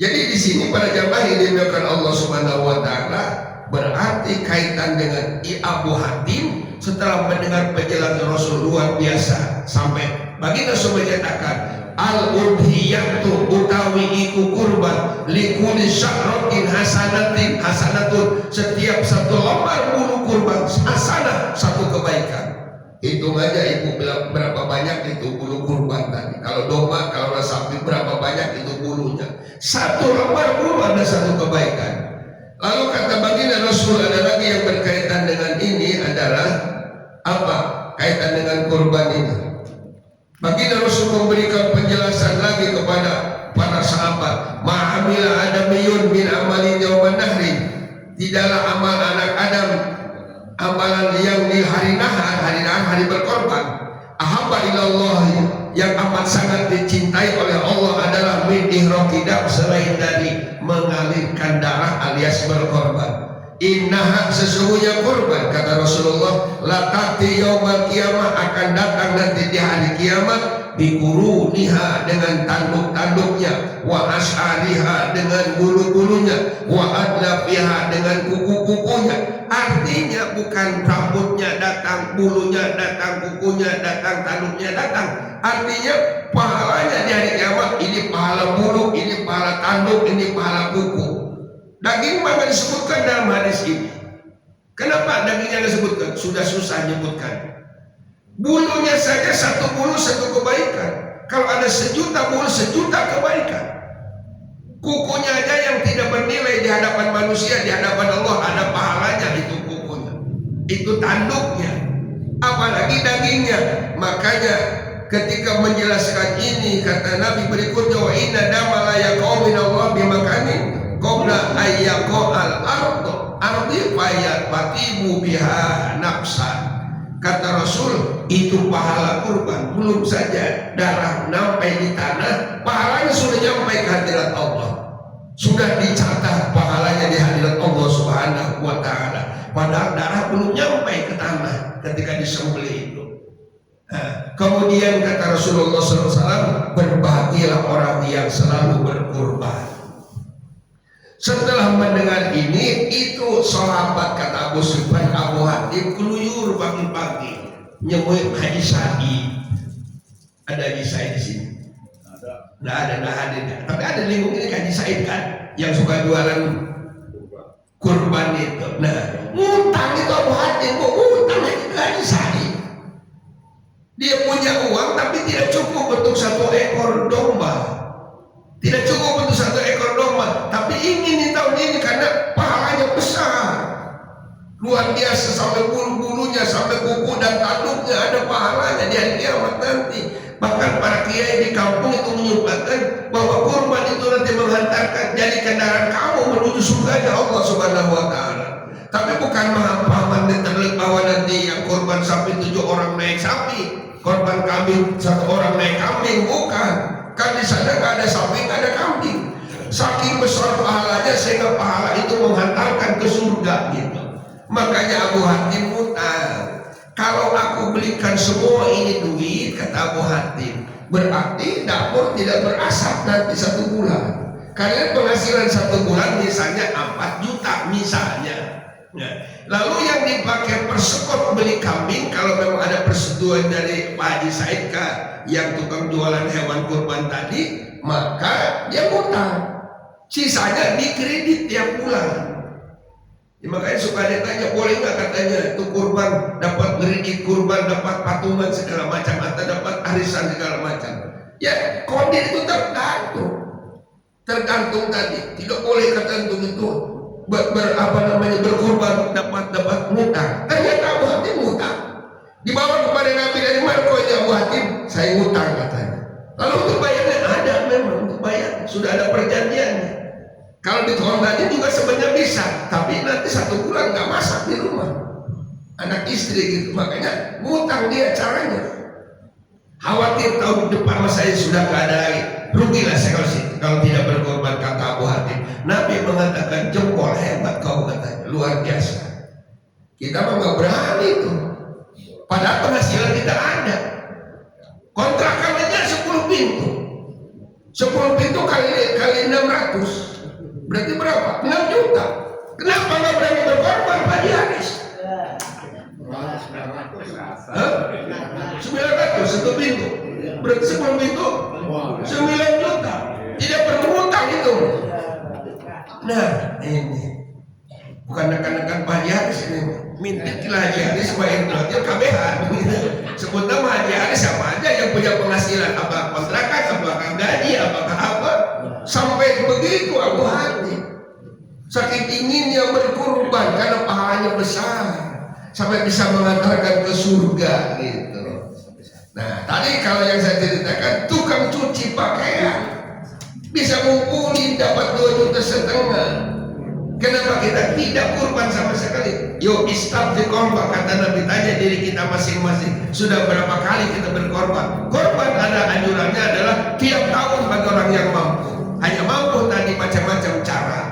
Jadi di sini pada jamaah yang dimuliakan Allah Subhanahu wa taala, berarti kaitan dengan Abu Hatim setelah mendengar penjelasan Rasul luar biasa sampai baginda Rasul menyatakan al-udhiyatu utawi iku kurban likulli sya'ratin hasanatun, setiap satu lembar bulu kurban hasanah, satu kebaikan. Hitung aja ibu bilang berapa banyak itu bulu kurban tadi. Kalau domba, kalau sapi berapa banyak itu bulunya. Satu lembar bulu ada satu kebaikan. Lalu kata baginda Rasul ada lagi yang berkaitan dengan ini adalah apa? Kaitan dengan kurban ini. Baginda Rasul memberikan penjelasan lagi kepada para sahabat. Ma'amila adamiyun min amalin yawman nahri. Tidaklah amal anak Adam amalan yang di hari nahar, hari berkorban. Ahabba ilallah, yang amat sangat dicintai oleh Allah adalah min ihraqi dam, selain dari mengalirkan darah alias berkorban. Innaha, sesungguhnya kurban kata Rasulullah, latati yaumal kiamah, akan datang nanti di hari kiamat, bikuruniha dengan tanduk-tanduknya, wa as'ariha dengan bulu-bulunya, wa adlafiha dengan kuku-kukunya. Artinya bukan rambutnya datang, bulunya datang, kukunya datang, tanduknya datang. Artinya pahalanya di hari kiamat, ini pahala bulu, ini pahala tanduk, ini pahala kuku. Daging mana disebutkan dalam hadis ini? Kenapa dagingnya disebutkan? Sudah susah menyebutkan. Bulunya saja satu bulu satu kebaikan. Kalau ada sejuta bulu, sejuta kebaikan. Kukunya aja yang tidak bernilai di hadapan manusia, di hadapan Allah ada pahalanya itu kukunya. Itu tanduknya. Apalagi dagingnya. Makanya ketika menjelaskan ini kata Nabi berikutnya, wa inna dama la yaqau min Allah bimakanin qabla ayyaqal ardi fayat patibu biha nafsan. Kata Rasul, itu pahala kurban belum saja darah sampai di tanah, pahalanya sudah sampai ke hadirat Allah, sudah dicatat pahalanya di hadirat Allah Subhanahu wa taala. Padahal darah belum sampai ke tanah ketika disembelih itu. Kemudian kata Rasulullah SAW, berbahagialah orang yang selalu berkurban. Setelah mendengar ini, itu sahabat kata Abu Sufyan, Abu Hatim keluyur pagi-pagi nyemui Haji Said. Ada Haji Said di sini? Nggak ada hadir. Tapi ada lingkup ini Haji Said kan, yang suka jualan kurban itu. Nah, ngutang itu Abu Hatim, ngutang itu Haji Said. Dia punya uang tapi tidak cukup untuk satu ekor domba. Tidak cukup untuk satu ekor domba, tapi ingin di tahun ini karena pahalanya besar, luar biasa, sampai bulu-bulunya, sampai kuku dan tanduknya ada pahalanya di hari kiamat nanti. Bahkan para kiai di kampung itu menyebutkan bahwa kurban itu nanti menghantarkan jadi kendaraan kamu menuju surganya Allah Subhanahu wa taala. Tapi bukan pahaman detail bahwa nanti yang korban sapi 7 orang naik sapi, korban kambing 1 orang naik kambing, bukan. Kan di sana nggak ada sapi, nggak ada kambing. Saking besar pahalanya sehingga pahala itu menghantarkan ke surga gitu. Makanya Abu Hatim utang. Kalau aku belikan semua ini duit, kata Abu Hatim, berarti dapur tidak berasap nanti 1 bulan. Kalian penghasilan 1 bulan misalnya 4 juta misalnya. Nah, lalu yang dipakai persekot beli kambing, kalau memang ada persetujuan dari Pak Haji Said yang tukang jualan hewan kurban tadi, maka dia utang. Sisanya dikredit tiap bulan. Ya, makanya suka ditanya, boleh nggak katanya itu kurban dapat kredit kurban, dapat patungan segala macam, atau dapat arisan segala macam. Ya kodir itu tergantung tadi, tidak boleh tergantung itu berkurban dapat ngutang. Ternyata Abu Hatim ngutang, dibawa kepada Nabi dari Marko, ya Abu Hatim saya ngutang katanya. Lalu untuk bayarnya ada, memang untuk bayar sudah ada perjanjiannya. Kalau di tadi juga sebenarnya bisa, tapi nanti 1 bulan nggak masak di rumah, anak istri gitu. Makanya ngutang dia caranya. Khawatir tahun depan saya sudah nggak ada lagi, rugilah saya kalau tidak berkorban, kata Abu Hatim. Nabi mengatakan jempol hebat kau, katanya luar biasa. Kita mah nggak berani itu, padahal penghasilan kita ada. Kontrakan aja 10 pintu, 10 pintu kali 600. Berarti berapa? 6 juta. Kenapa nggak berani berkorban Pak Haris? 900 1 pintu. Berarti 10 pintu 9 juta. Tidak perlu utang itu. Nah ini bukan nekan-nekan Pak Haris ini. Mintilah Haji Haris supaya itu KBH. Sebut nama Haji Haris siapa aja yang punya penghasilan, apa kontrakan, apakah gaji, apakah apa. Sampai begitu Abu Hatim, saking inginnya berkorban karena pahalanya besar, sampai bisa mengantarkan ke surga gitu. Nah tadi kalau yang saya ceritakan, tukang cuci pakaian bisa ngumpulin dapat 2,5 juta. Kenapa kita tidak kurban sama sekali? Yuk istaghfirullah, kata Nabi, tanya diri kita masing-masing, sudah berapa kali kita berkorban? Korban ada anjurannya adalah tiap tahun bagi orang yang mampu. Hanya mampu tadi macam-macam cara,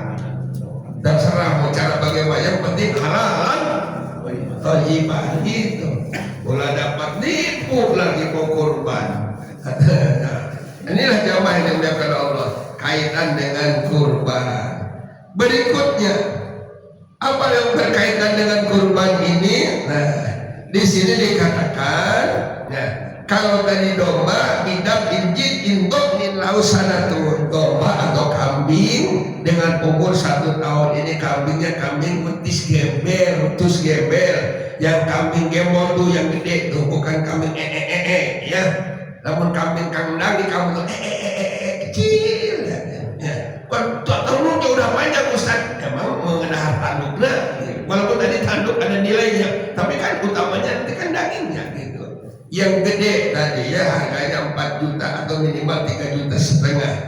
terserah mau cara bagaimana, yang penting halal thayyibah gitu. Bola dapat nipu lagi mau kurban. Inilah jamaah yang dimuliakan Allah, kaitan dengan kurban. Berikutnya apa yang berkaitan dengan kurban ini? Nah, di sini dikatakan, nah, kalau tadi domba bidap injit indok min lausanatun, domba atau kambing dengan umur 1 tahun, ini kambingnya kambing betis gembel, utus gembel. Yang kambing gembol tuh yang gede tuh, bukan kambing ya. Namun kambing kandang di kamu tuh kecil ya. Tanduknya udah panjang Ustaz, emang mengenai tanduknya, walaupun tadi tanduk ada nilainya, tapi kan utamanya nanti kan dagingnya gitu. Yang gede tadi ya harganya 4 juta atau minimal 3,5 juta,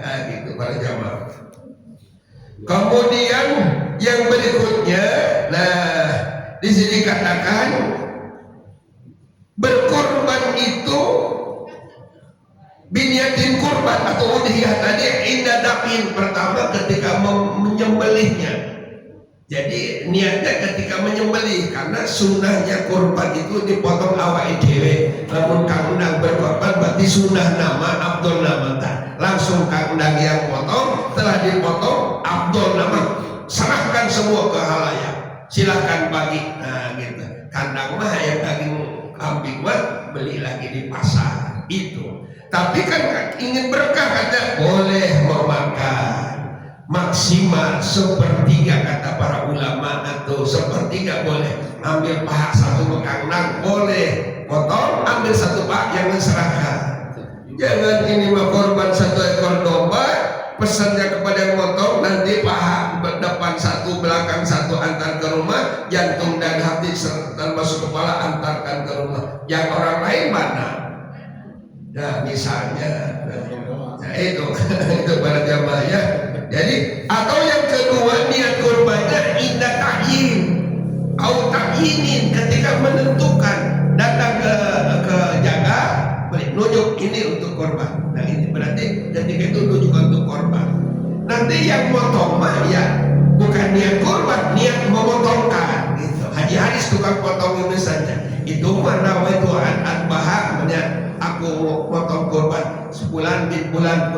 nah, gitu para jamaah. Kemudian yang berikutnya, nah di sini katakan berkorban itu binyatin kurban atau udhiyah tadi indah dapin, pertama ketika menyembelihnya. Jadi niatnya ketika menyembelih, karena sunnahnya kurban itu dipotong awak dhewe. Namun kandang berkorban berarti sunnah nama Abdul nama tak. Langsung kandang yang potong, telah dipotong Abdul nama, serahkan semua ke halayak. Silahkan bagi, nah gitu. Kandang mah yang daging kambing mah beli lagi di pasar itu. Tapi kan ingin berkah, kata boleh memakan maksimal 1/3 kata para ulama, atau 1/3 boleh. Ambil paha 1 mekandang boleh, potong ambil 1 paha yang serahkan. Jangan ini mah korban 1 ekor domba, pesannya kepada yang motong, nanti paha depan 1 belakang 1 antar ke rumah, jantung dan hati serta masuk kepala antarkan ke rumah. Yang orang lain mana? Nah misalnya, nah itu para jamaah ya. Jadi atau yang kedua niat kurbannya indah ta'yin, Jadi yang motong mah ya bukan niat kurban, niat memotongkan gitu. Haji Haris tukang potong misalnya, itu mana itu bahak aku potong kurban sebulan bin bulan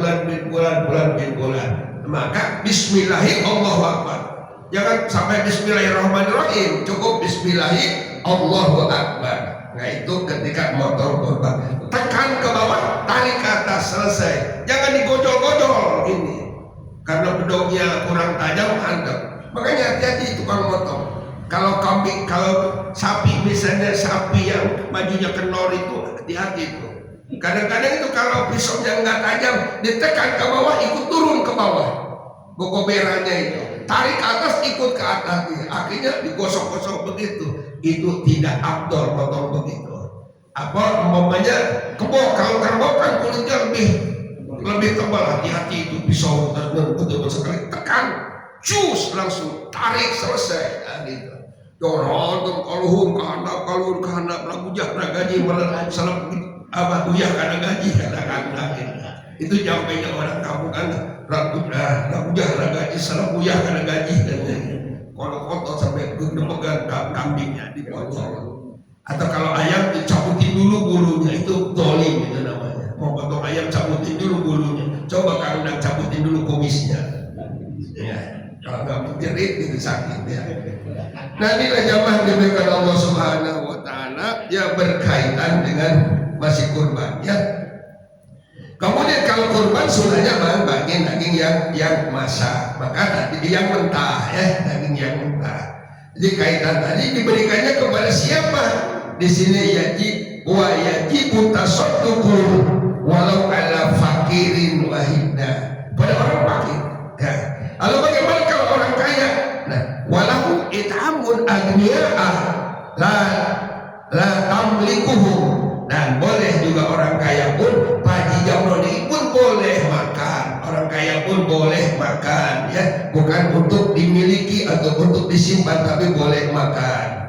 maka bismillahirrahmanirrahim Allahu Akbar. Jangan sampai bismillahirrahmanirrahim, cukup bismillahirrahmanirrahim Allahu Akbar. Nah itu ketika motong kurban, tekan ke bawah, tarik ke atas, selesai. Jangan digojol-gojol ini, karena bedognya kurang tajam, mantap. Makanya hati-hati tukang motong. Kalau kambing, kalau sapi misalnya, sapi yang majunya kenor itu hati-hati itu. Kadang-kadang itu kalau pisaunya nggak tajam, ditekan ke bawah, ikut turun ke bawah. Gogoberannya itu, tarik ke atas, ikut ke atas. Akhirnya digosok-gosok begitu. Itu tidak abdol potong begitu. Apa umpamanya kebo, kalau kerbau kan kulitnya lebih tebal, hati-hati itu pisau betul sekali tekan, cus langsung tarik, selesai. Nah, gitu. Dorong kaluhur ke handap lagu jahna gaji salam abah uyah karena gaji kata-kata itu jampainya orang kampung kan lagu jahna gaji salam uyah karena gaji kalau kotor sampai demegan kambingnya dipotong. Atau kalau ayam dicabutin dulu bulunya, itu dolim itu namanya. Mau potong ayam cabutin dulu bulunya, coba kandang cabutin dulu kumisnya ya, kalau nggak menjerit itu sakit ya. Nah inilah jamaah diberikan Allah Subhanahu wa Ta'ala ya, berkaitan dengan masih kurban ya. Kemudian kalau kurban sunahnya bagian daging yang masak, maka tadi yang mentah ya, daging yang mentah. Jadi kaitan tadi diberikannya kepada siapa? Di sini yajib tasadduqu walau ala fakirin wahidna, pada orang fakir ya. Lalu bagaimana kalau orang kaya? Nah, walahu it'amun aghniya'ah la tamlikuhum, dan boleh juga orang kaya pun Haji Jamroni pun boleh makan, orang kaya pun boleh makan ya, bukan untuk dimiliki atau untuk disimpan, tapi boleh makan.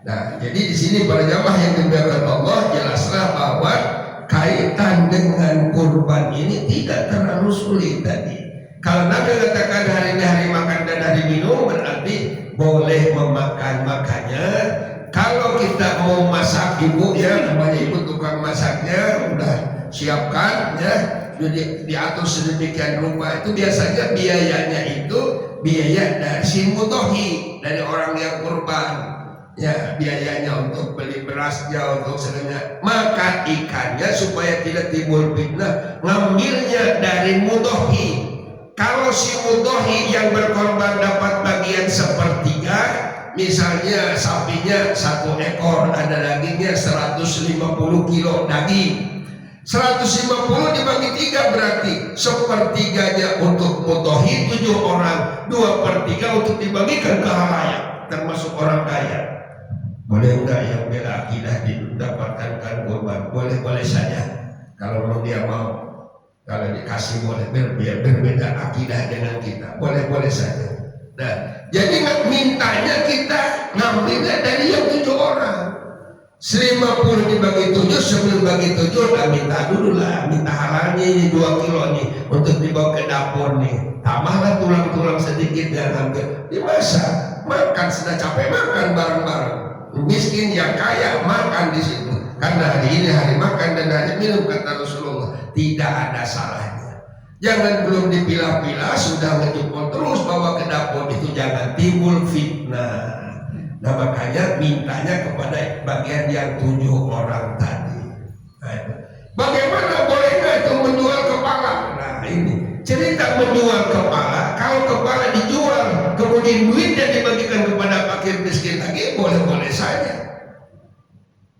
Nah, jadi di sini para jamaah yang dimuliakan Allah, jelaslah bahwa kaitan dengan kurban ini tidak terlalu sulit tadi. Kalau Nabi katakan hari ini hari makan dan hari minum, berarti boleh memakan. Makanya kalau kita mau masak, ibu ya, namanya ibu tukang masaknya udah siapkan ya, jadi diatur sedemikian rupa. Itu biasanya biayanya itu biaya dari si mutohi, dari orang yang kurban ya, biayanya untuk beli berasnya, untuk sebenarnya makan ikannya supaya tidak timbul fitnah, ngambilnya dari mutohi. Kalau si mutohi yang berkorban dapat bagian sepertiga, misalnya sapinya 1 ekor, ada dagingnya 150 kilo daging, 150 dibagi 3 berarti sepertiganya untuk mutohi 7 orang, 2/3 untuk dibagikan ke halayak termasuk orang kaya. Boleh enggak yang bela akidah didapatkan kurban? Boleh saja kalau dia mau. Kalau dikasih boleh, berbeda akidah dengan kita, boleh saja. Nah, jadi mintanya kita ngambilnya dari yang 7 orang. 50 dibagi 7, sebelum bagi 7 lah minta dulu lah, minta halalnya ini 2 kilo nih untuk dibawa ke dapur nih. Tambahlah tulang-tulang sedikit dan hampir dimasak, makan, sudah capek makan bareng-bareng. Miskin yang kaya makan di situ. Karena hari ini hari makan dan hari minum, kata Rasulullah, tidak ada salahnya. Jangan belum dipilah-pilah sudah ngejupol terus bawa ke dapur, itu jangan timbul fitnah. Nah makanya mintanya kepada bagian yang 7 orang tadi. Nah, bagaimana bolehkah itu menjual kepala? Nah ini cerita menjual kepala. Kalau kepala dijual kemudian duitnya dibagikan kepada fakir miskin lagi, boleh-boleh saja.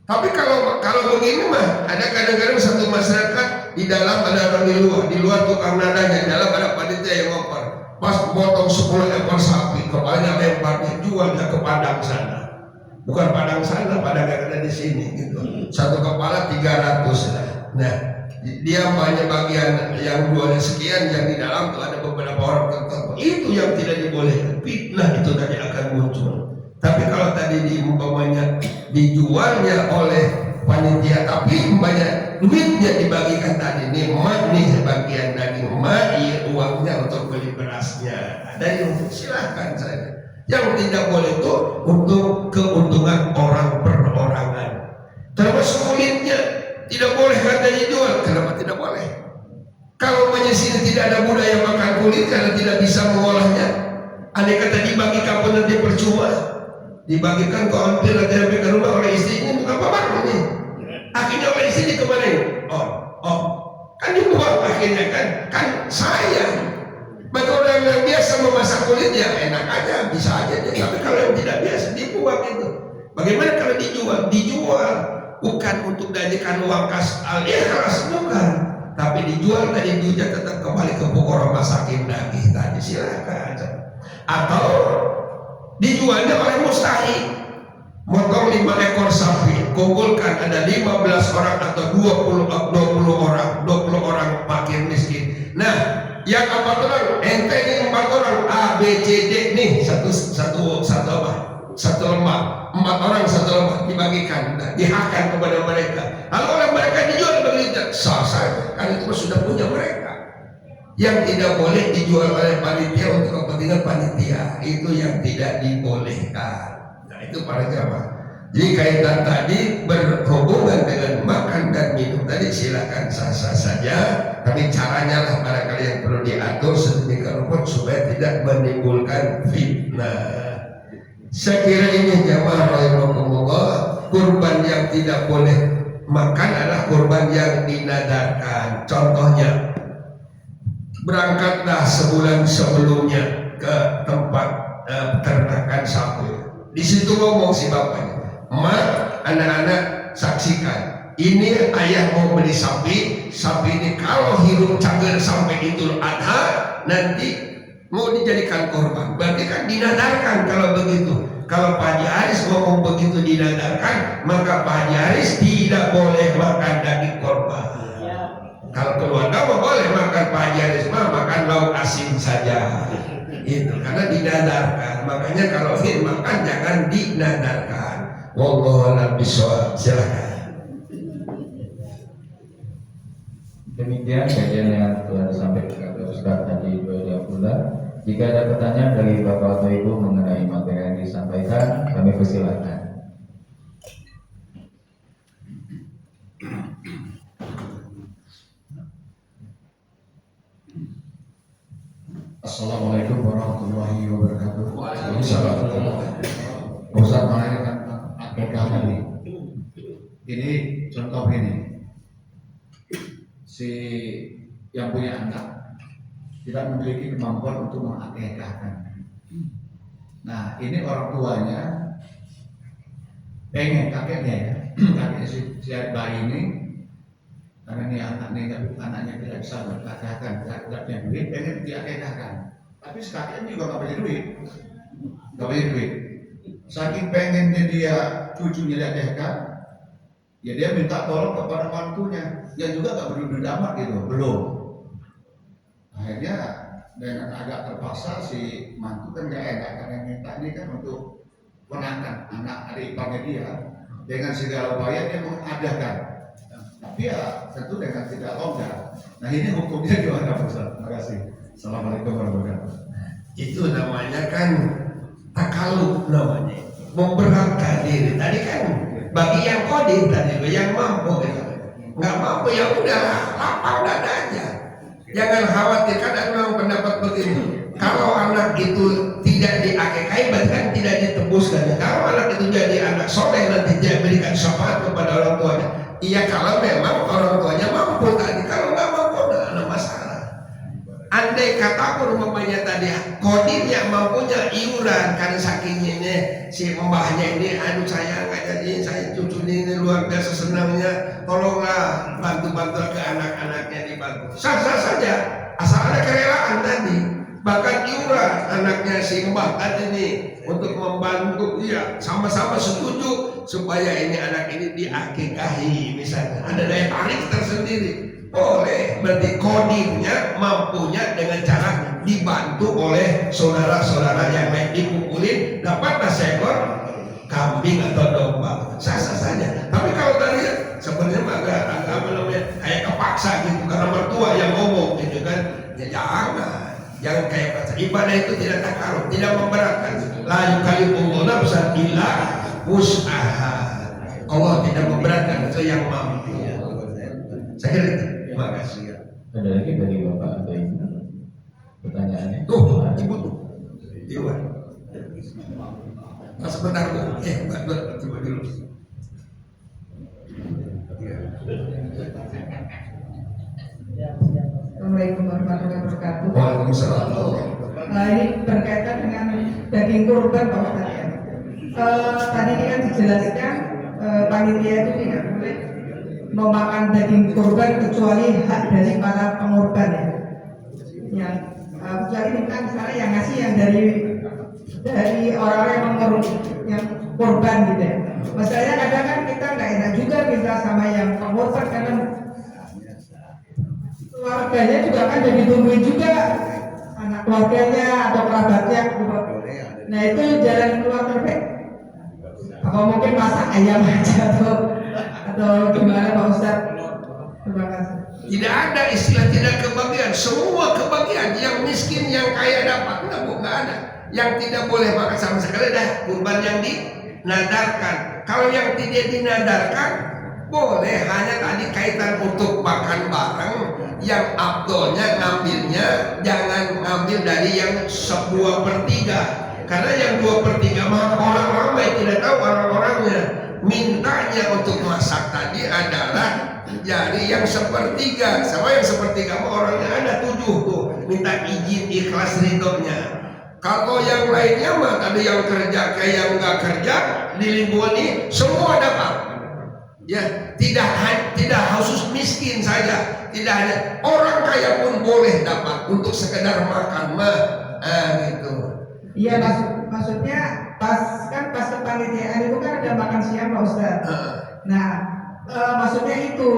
Tapi kalau begini mah, ada kadang-kadang satu masyarakat di dalam ada orang di luar tukang nadanya, di dalam ada panitia yang ngoper. Pas potong 10 ekor sapi, kepalanya lempar, dijualnya ke Padang sana. Bukan Padang sana, Padang yang ada di sini gitu. Satu kepala 300. Nah, dia banyak bagian yang jualnya sekian, yang di dalam tuh ada beberapa orang tertentu. Itu yang tidak dibolehkan. Fitnah itu tadi akan muncul. Tapi kalau tadi diumpamanya dijualnya oleh panitia, tapi banyak duitnya dibagikan tadi nih emak nih sebagian daging emak, iya uangnya untuk beli berasnya. Dari untuk silahkan saja. Yang tidak boleh itu untuk keuntungan orang perorangan. Termasuk kulitnya tidak boleh katanya jual. Kenapa tidak boleh? Kalau sini tidak ada budaya makan kulit karena tidak bisa mengolahnya. Andai kata dibagikan pun nanti percuma. Dibagikan ke hampir nanti sampai ke rumah oleh istrinya untuk apa bang ini? Akhirnya oleh istri kemana? Oh, kan dibuang akhirnya kan sayang. Bagi orang yang biasa memasak kulit ya enak aja, bisa aja. Tapi kalau yang tidak biasa dibuang itu. Bagaimana kalau dijual? Dijual bukan untuk dijadikan uang kas al-ikhlas, bukan. Tapi dijual tadi duitnya tetap kembali ke pokok masakin daging tadi, silakan. Atau dijualnya oleh mustahik. Motong 5 ekor sapi, kumpulkan ada 15 orang atau 20 orang fakir miskin. Nah, yang 4 orang, ente ini 4 orang A, B, C, D nih satu lembar, 4 orang 1 lembar dibagikan, dihakkan kepada mereka. Lalu oleh mereka dijual begitu, sah saja, kan itu sudah punya mereka. Yang tidak boleh dijual oleh panitia untuk kepentingan panitia, itu yang tidak dibolehkan. Nah itu para jamaah. Jadi kaitan tadi berhubungan dengan makan dan minum tadi silakan sah-sah saja, tapi caranya lah barangkali yang perlu diatur sedemikian rupa supaya tidak menimbulkan fitnah. Saya kira ini jamaah rahimakumullah, kurban yang tidak boleh makan adalah kurban yang dinadarkan. Contohnya, berangkatlah sebulan sebelumnya ke tempat peternakan sapi. Di situ ngomong si bapaknya, "Mak, anak-anak saksikan, ini ayah mau beli sapi ini kalau hidup cager sampai Idul Adha nanti mau dijadikan korban." Berarti kan dinadarkan kalau begitu. Kalau Pak Haji Haris ngomong begitu dinadarkan, maka Pak Haji Haris tidak boleh makan daging korban. Kalau keluarga mau boleh makan, Pak Haji Haris makan lauk asin saja. Itu karena dinadarkan. Makanya kalau ingin makan jangan dinadarkan. Wallahu a'lam bishawab. Silakan. Demikian kajian yang telah disampaikan oleh Ustaz Haji Ibrahim Abdullah. Jika ada pertanyaan dari Bapak atau Ibu mengenai materi yang disampaikan, kami persilakan. Assalamualaikum warahmatullahi wabarakatuh. Waalaikumsalam. Ustaz melahirkan akikah tadi. Ini contoh ini, si yang punya anak tidak memiliki kemampuan untuk mengakikahkan. Nah, ini orang tuanya pengen kakeknya ya, kakek si bayi ini, karena ini anaknya tidak bisa berkakekahkan, tidak punya duit, pengen diakikahkan. Tapi si kakeknya juga nggak punya duit, Saking pengennya dia cucunya diakikahkan, ya dia minta tolong kepada mantunya, yang juga nggak berduduk amat gitu, belum. Akhirnya dengan agak terpaksa si mantu kan nggak enak karena minta ini kan untuk menangkan anak adik iparnya dia, dengan segala upaya dia mengadakan. Tapi ya tentu dengan tidak longgar. Nah ini hukumnya gimana Ustaz? Terima kasih. Assalamualaikum warahmatullahi wabarakatuh. Itu namanya kan takaluk namanya, memberatkan diri. Tadi kan bagi yang kodir tadi, yang mampu gitu. Nggak mampu ya udah lapang dadanya. Jangan khawatir, kan ada orang pendapat begini. Kalau anak itu tidak diakikahi, berarti kan tidak ditebuskan. Kalau anak itu jadi anak soleh nanti dia berikan syafaat kepada orang tuanya. Iya kalau memang orang tuanya mampu tadi. Kalau nggak mampu nggak ada masalah. Andai kata umpamanya tadi kodirnya mampunya iuran karena sakingnya ini si mbahnya ini, aduh sayang aja ini saya cucu ini luar biasa senangnya, tolonglah bantu-bantu ke anak-anaknya dibantu. Sah-sah saja asal ada kerelaan tadi. Bahkan iuran anaknya si mbah tadi ini untuk membantu dia sama-sama setuju supaya ini anak ini diakikahi misalnya. Ada daya tarik tersendiri. Boleh, berarti kodirnya mampunya dengan cara dibantu oleh saudara-saudara yang lain, dikumpulin dapatlah seekor kambing atau domba, sah-sah saja. Tapi kalau tadi Jangan kayak pasar. Ibadah itu tidak takaruf, tidak memberatkan. La yukallifullahu nafsan illa wus'aha. Allah tidak memberatkan itu yang mampu. Saya kira itu. Terima kasih. Ada lagi dari Bapak atau Ibu pertanyaannya? Tuh, ibu tuh. Iwan. Mas sebentar Bu. Coba dulu. Assalamualaikum warahmatullahi wabarakatuh. Waalaikumsalam. Ini berkaitan dengan daging kurban Pak Ustaz ya. Tadi ini kan dijelaskan panitia itu tidak boleh memakan daging kurban kecuali hak dari para pengorban ya. Yang kecuali minta misalnya yang ngasih yang dari orang yang yang korban gitu ya. Masalahnya kadang kan kita nggak enak juga minta sama yang pengorban karena keluarganya juga kan jadi ditungguin juga anak keluarganya atau kerabatnya. Nah itu jalan keluar terbaik. Apa mungkin masak ayam aja atau gimana Pak Ustaz? Terima kasih. Tidak ada istilah tidak kebagian, semua kebagian. Yang miskin, yang kaya dapat, nggak ada. Yang tidak boleh makan sama sekali dah kurban yang dinadarkan. Kalau yang tidak dinadarkan boleh, hanya tadi kaitan untuk makan bareng. Yang abdolnya ngambilnya jangan ngambil dari yang 1/3, karena yang 2/3 mah orang ramai tidak tahu orang-orangnya. Mintanya untuk masak tadi adalah dari yang 1/3, sama yang 1/3 mah orangnya ada 7 tuh, minta izin ikhlas ridhonya. Kalau yang lainnya mah tadi yang kerja kayak yang nggak kerja di lingkungan ini semua dapat. Ya, tidak khusus miskin saja, tidak ada orang kaya pun boleh dapat untuk sekedar makan mah, gitu. Iya maksudnya pas kepanitiaan itu kan ada makan siang Pak Ustaz. Nah maksudnya itu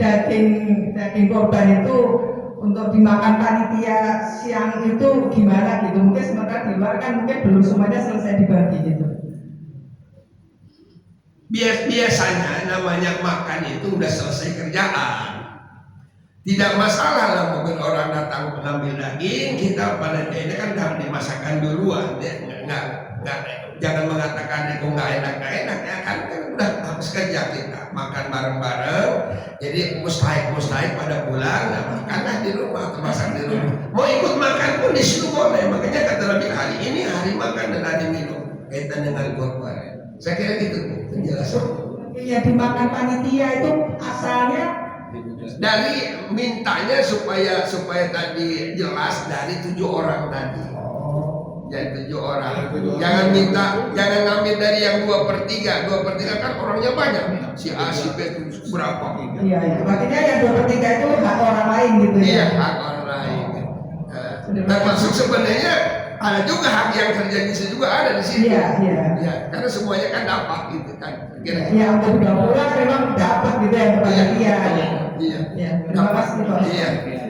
daging korban itu untuk dimakan panitia siang itu gimana gitu? Mungkin sementara di luar kan mungkin belum semuanya selesai dibagi gitu. Biasanya namanya makan itu udah selesai kerjaan, tidak masalah lah. Mungkin orang datang mengambil daging, kita pada ini kan udah dimasakkan duluan, ya, jangan mengatakan itu nggak enak ya kan udah habis kerja kita makan bareng-bareng. Jadi mustahik pada pulang, nah makanlah di rumah atau masak di rumah. Mau ikut makan pun di situ boleh. Makanya kata Nabi hari ini hari makan dan hari minum kaitan dengan korban. Saya kira gitu penjelasan. Ya dimakan panitia itu asalnya dari mintanya supaya tadi jelas dari 7 orang tadi. Ya 7 orang. Jangan ngambil dari yang 2/3. 2/3 kan orangnya banyak. Si A, si B itu berapa? Iya. Artinya yang 2/3 itu hak orang lain gitu ya. Iya, hak orang lain. Termasuk sebenarnya ada juga hak yang kerja di situ juga ada di situ. Iya. Ya, karena semuanya kan dapat gitu kan. Ya untuk juga pulang memang dapat gitu ya kepada dia. Iya. Ya, terima kasih Pak. Iya,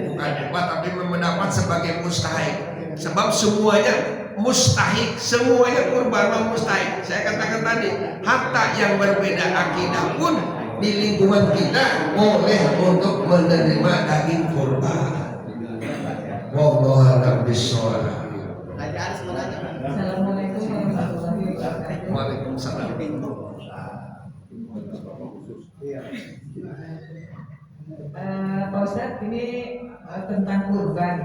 bukan dapat tapi mendapat sebagai mustahik. Sebab semuanya mustahik, semuanya kurban mustahik. Saya katakan tadi, hatta yang berbeda akidah pun di lingkungan kita boleh untuk menerima daging kurban. Wallahu a'lam bishawab. Assalamualaikum warahmatullahi wabarakatuh. Waalaikumsalam. Pak Ustadz ini tentang kurban.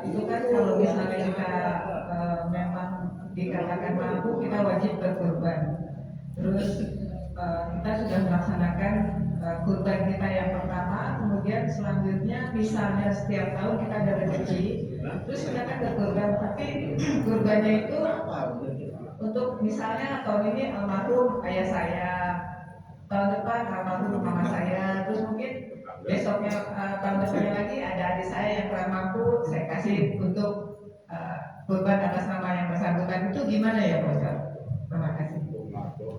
Itu kan kalau misalnya kita memang dikatakan mampu, kita wajib berkurban. Terus kita sudah melaksanakan kurban kita yang pertama, kemudian selanjutnya misalnya setiap tahun kita ada rezeki, terus kita kan berkurban, tapi kurbannya itu untuk misalnya tahun ini almarhum ayah saya, tahun depan almarhum mama saya, terus mungkin besoknya tahun depannya lagi ada adik saya yang kurang mampu, saya kasih untuk kurban atas nama yang bersangkutan. Itu gimana ya Pak Ustaz? Terima kasih.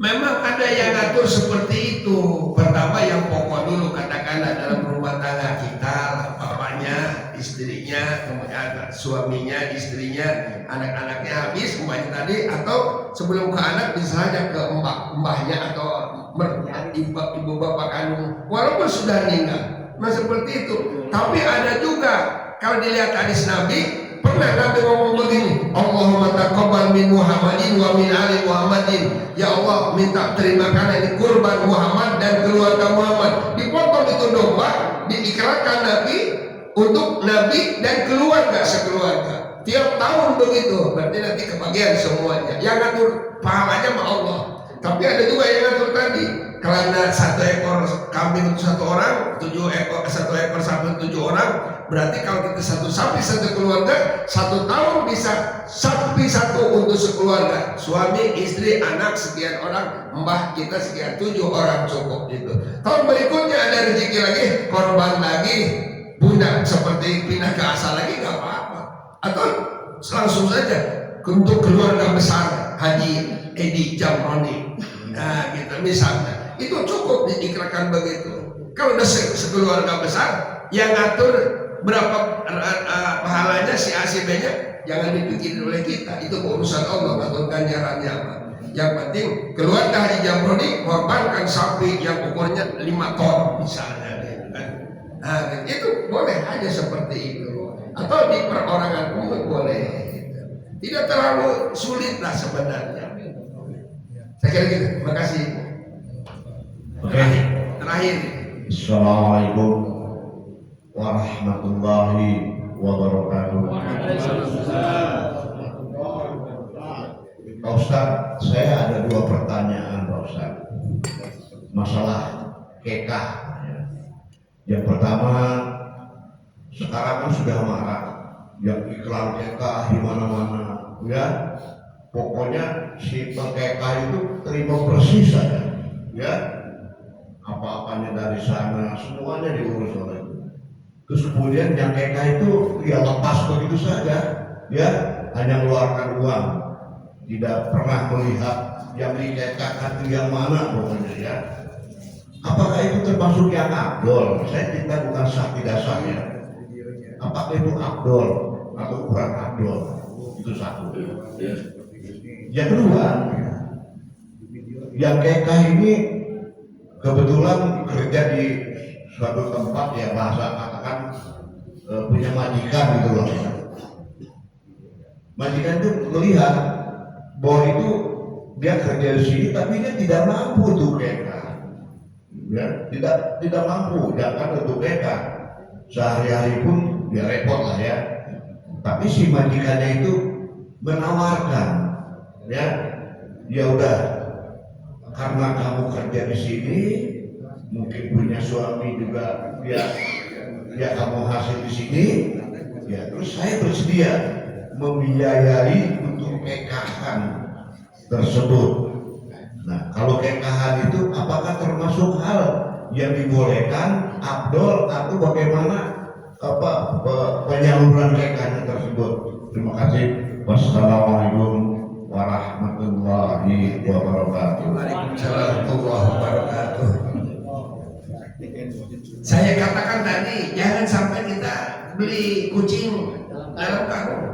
Memang ada yang ngatur seperti itu. Pertama yang pokok dulu, katakanlah dalam rumah tangga kita, bapaknya, istrinya, kemudian suaminya, istrinya, anak-anaknya habis umpamanya tadi, atau sebelum ke anak bisa saja ke mbahnya atau ibu bapak kandung, walaupun sudah meninggal. Nah seperti itu. Tapi ada juga kalau dilihat hadis Nabi, pernah Nabi ngomong begini, Allahumma taqabbal min Muhammadin wa min ali Muhammadin. Ya Allah, minta terimakan ini kurban Muhammad dan keluarga Muhammad. Dipotong itu domba, diikrarkan Nabi untuk Nabi dan keluarga sekeluarga. Tiap tahun begitu, berarti nanti kebagian semuanya. Yang ngatur pahalanya sama Allah. Tapi ada juga yang ngatur tadi, karena 1 ekor kambing untuk 1 orang, 1 ekor sapi 7 orang, berarti kalau kita 1 sapi 1 keluarga, 1 tahun bisa sapi 1 untuk sekeluarga, suami, istri, anak sekian orang, mbah kita sekian 7 orang cukup gitu. Tahun berikutnya ada rezeki lagi, korban lagi, budak seperti pindah ke asal lagi nggak apa-apa, atau langsung saja untuk keluarga besar Haji Edi Jamroni, nah gitu misalnya, itu cukup diikrarkan begitu. Kalau udah sekeluarga besar, yang ngatur berapa pahalanya si A si B nya jangan dipikirin oleh kita, itu urusan Allah atau ganjarannya apa. Yang penting keluarga Haji Jamroni korbankan sapi yang ukurnya 5 ton misalnya, gitu kan. Nah itu boleh aja seperti itu, atau di perorangan umum boleh, gitu. Tidak terlalu sulit lah sebenarnya. Saya kira gitu. Terima kasih. Oke. Terakhir. Assalamualaikum warahmatullahi wabarakatuh. Pak Ustadz, saya ada 2 pertanyaan Pak Ustadz. Masalah kekah. Yang pertama, sekarang kan sudah marak yang iklan kekah di mana-mana, ya. Pokoknya si pengkekah itu terima persis saja, ya. Apa-apanya dari sana, semuanya diurus oleh itu. Terus kemudian yang kekah itu ya lepas begitu saja, ya, hanya mengeluarkan uang, tidak pernah melihat yang dikekahkan itu yang mana pokoknya, ya. Apakah itu termasuk yang abdol? Saya kita bukan sah tidak sahnya. Apakah itu abdol atau kurang abdol? Itu satu. Yang kedua, yang kekah ini kebetulan kerja di suatu tempat, ya bahasa katakan punya majikan gitu loh. Majikan itu melihat bahwa itu dia kerja di sini tapi dia tidak mampu untuk kekah, ya, tidak mampu, jangan untuk kekah. Sehari-hari pun dia repot lah, ya. Tapi si majikannya itu menawarkan, ya, ya udah, karena kamu kerja di sini, mungkin punya suami juga, ya kamu hasil di sini, ya terus saya bersedia membiayai untuk kekahan tersebut. Nah, kalau kekahan itu apakah termasuk hal yang dibolehkan, abdol, atau bagaimana penyaluran kekahnya tersebut? Terima kasih. Wassalamualaikum warahmatullahi wabarakatuh. Waalaikumsalam warahmatullahi wabarakatuh. Saya katakan tadi, jangan sampai kita beli kucing dalam karung.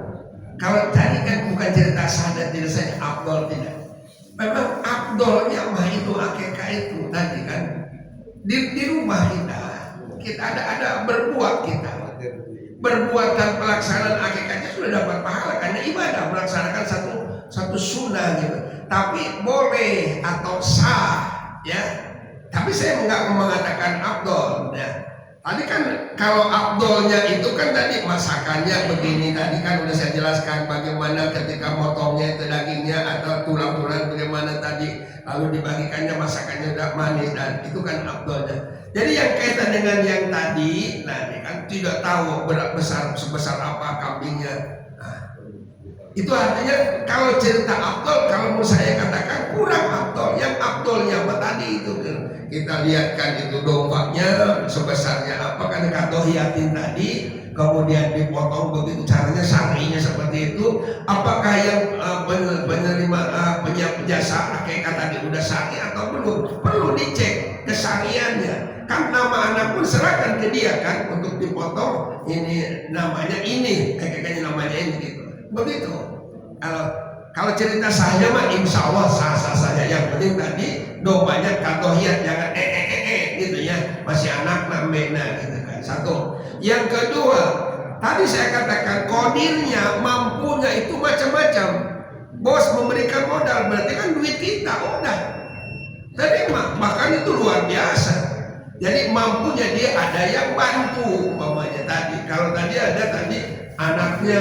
Kalau tadi kan bukan cerita sah dan tidak sah, abdol tidak. Memang abdolnya mah itu akekah itu tadi kan di rumah kita ada berbuat, kita berbuat dan pelaksanaan akekahnya sudah dapat pahala karena ibadah, melaksanakan satu sunnah gitu. Tapi boleh atau sah, ya. Tapi saya nggak mengatakan abdol, ya. Tadi kan kalau abdolnya itu kan tadi masakannya begini, tadi kan udah saya jelaskan bagaimana ketika motongnya itu dagingnya atau tulang-tulang bagaimana tadi, lalu dibagikannya masakannya udah manis, dan itu kan abdolnya. Jadi yang kaitan dengan yang tadi, nah ini kan tidak tahu berat besar sebesar apa kambingnya. Nah, itu artinya kalau cerita abdol, kalau mau saya katakan kurang abdol. Yang abdolnya apa tadi itu kita lihatkan itu dombanya sebesarnya apa, karena katohiatin tadi, kemudian dipotong begitu caranya, syar'inya seperti itu. Apakah yang penerima penjasa akekah tadi udah syar'i atau belum? Perlu dicek kesyariannya. Kan nama anak pun serahkan ke dia kan untuk dipotong, ini namanya ini, akekahnya namanya ini gitu. Begitu. Kalau cerita sahnya mah insya Allah sah-sah saja. Yang penting tadi dombanya katohiat, jangan gitu ya, masih anak namena gitu kan. Satu. Yang kedua, Tadi saya katakan kodirnya, mampunya itu macam-macam. Bos memberikan modal, berarti kan duit kita, udah terima, bahkan itu luar biasa. Jadi mampunya dia ada yang bantu, umpamanya tadi. Kalau tadi ada anaknya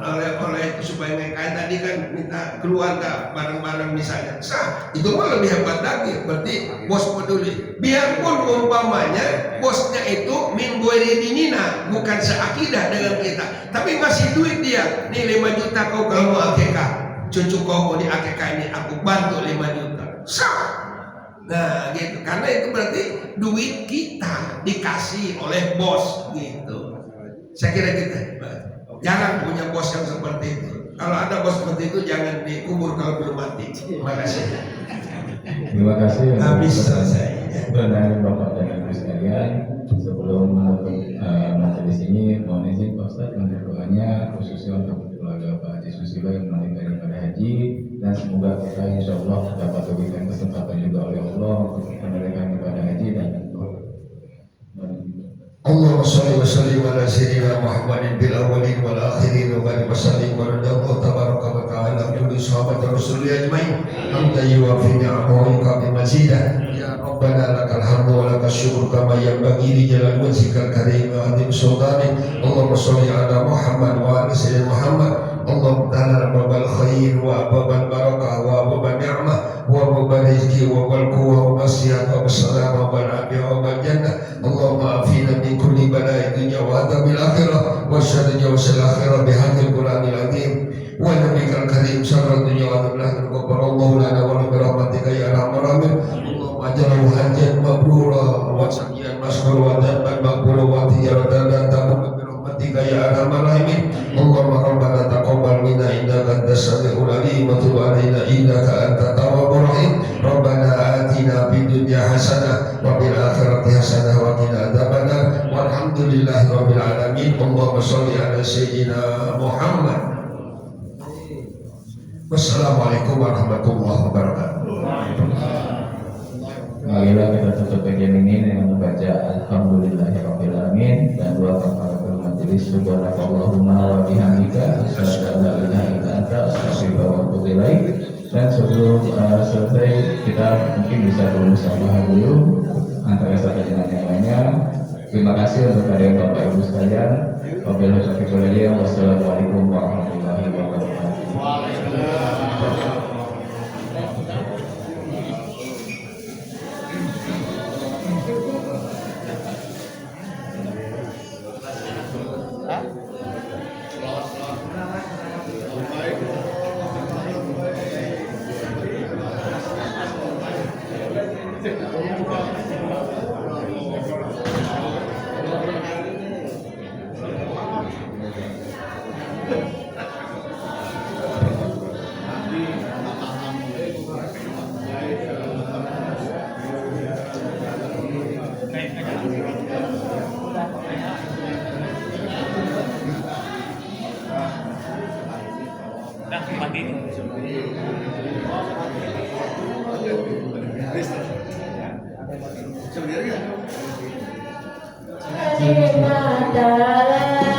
oleh supaya mereka tadi kan minta keluarga bareng-bareng misalnya, sah, itu mah lebih hebat lagi. Berarti bos peduli. Biarpun umpamanya bosnya itu min dinina, bukan seakidah dengan kita, tapi masih duit dia. Nih 5 juta kau kalau mau akekah, cucu kau mau di akekah ini aku bantu 5 juta, sah. Nah gitu, karena itu berarti duit kita dikasih oleh bos gitu. Saya kira kita jarang punya bos yang seperti itu. Kalau ada bos seperti itu jangan dikubur kalau belum mati. Terima kasih. Terima kasih. Habis selesai. Dari Bapak dan Ibu sekalian, sebelum menutup majelis ini, mohon izin Pak Ustadz untuk doanya khususnya untuk keluarga Pak Haji Susilo yang menarik daripada haji, dan semoga kita insya Allah dapat diberikan kesempatan juga oleh Allah untuk menunaikan ibadah haji dan Allahumma shalli wa sallim ala sayyidina Muhammadin bil awwalin wal akhirin wa barik wa sallim wa radallahu tabaraka wa ta'ala kulli sahabat rasulillah ajmain hamdan yuwafi ni'amahu wa yukafi mazidah. Ya Rabbana lakal hamdu wa lakal syukur kama yanbaghi li jalali wajhikal karim wa azim sultanik. Allahumma shalli ala Muhammad wa ala sayyidina Muhammad. Allahumma ta'ala babal khair wa babal barakah wa babal ni'mah wa babal rizki wa babal quwwa wa basiat wa basalam wa babal afiyah wa babal jannah. Allahumma afina min kulli bala'i dunya wa adabil akhirah wa syarri wa syarri akhirah bihadil Qur'anil azim wa nabiyil karim syarra dunya wa adabil akhirah wa barallahu lana wa bi rahmatika ya arhamar rahimin. Allahumma aj'alhu hajjan mabrura wa sa'yan masrur wa dhanban maghfura wa tijaratan lan tabur bi rahmatika ya arhamar rahimin. Allahumma rabbana taqabbal minna innaka antas samiul alim wa tub alaina innaka antat tawwabur rahim. Rabbana atina fid dunya hasanah wa fil akhirati hasanah wa qina adzabannar. Walhamdulillahi rabbil alamin. Allahumma shalli ala sayyidina Muhammad. Wassalamualaikum warahmatullahi wabarakatuh. marilah kita tutup kajian ini dengan membaca Alhamdulillahirabbil alamin dan doa kafaratul majelis. Subhanakallahumma wa bihamdika asyhadu an la ilaha illa anta astaghfiruka wa atubu ilaik. Dan sebelum selesai, kita mungkin bisa berusaha dulu antara satu dengan yang lainnya. Terima kasih untuk kalian Bapak Ibu sekalian. Wassalamualaikum warahmatullahi wabarakatuh. Cinta dalam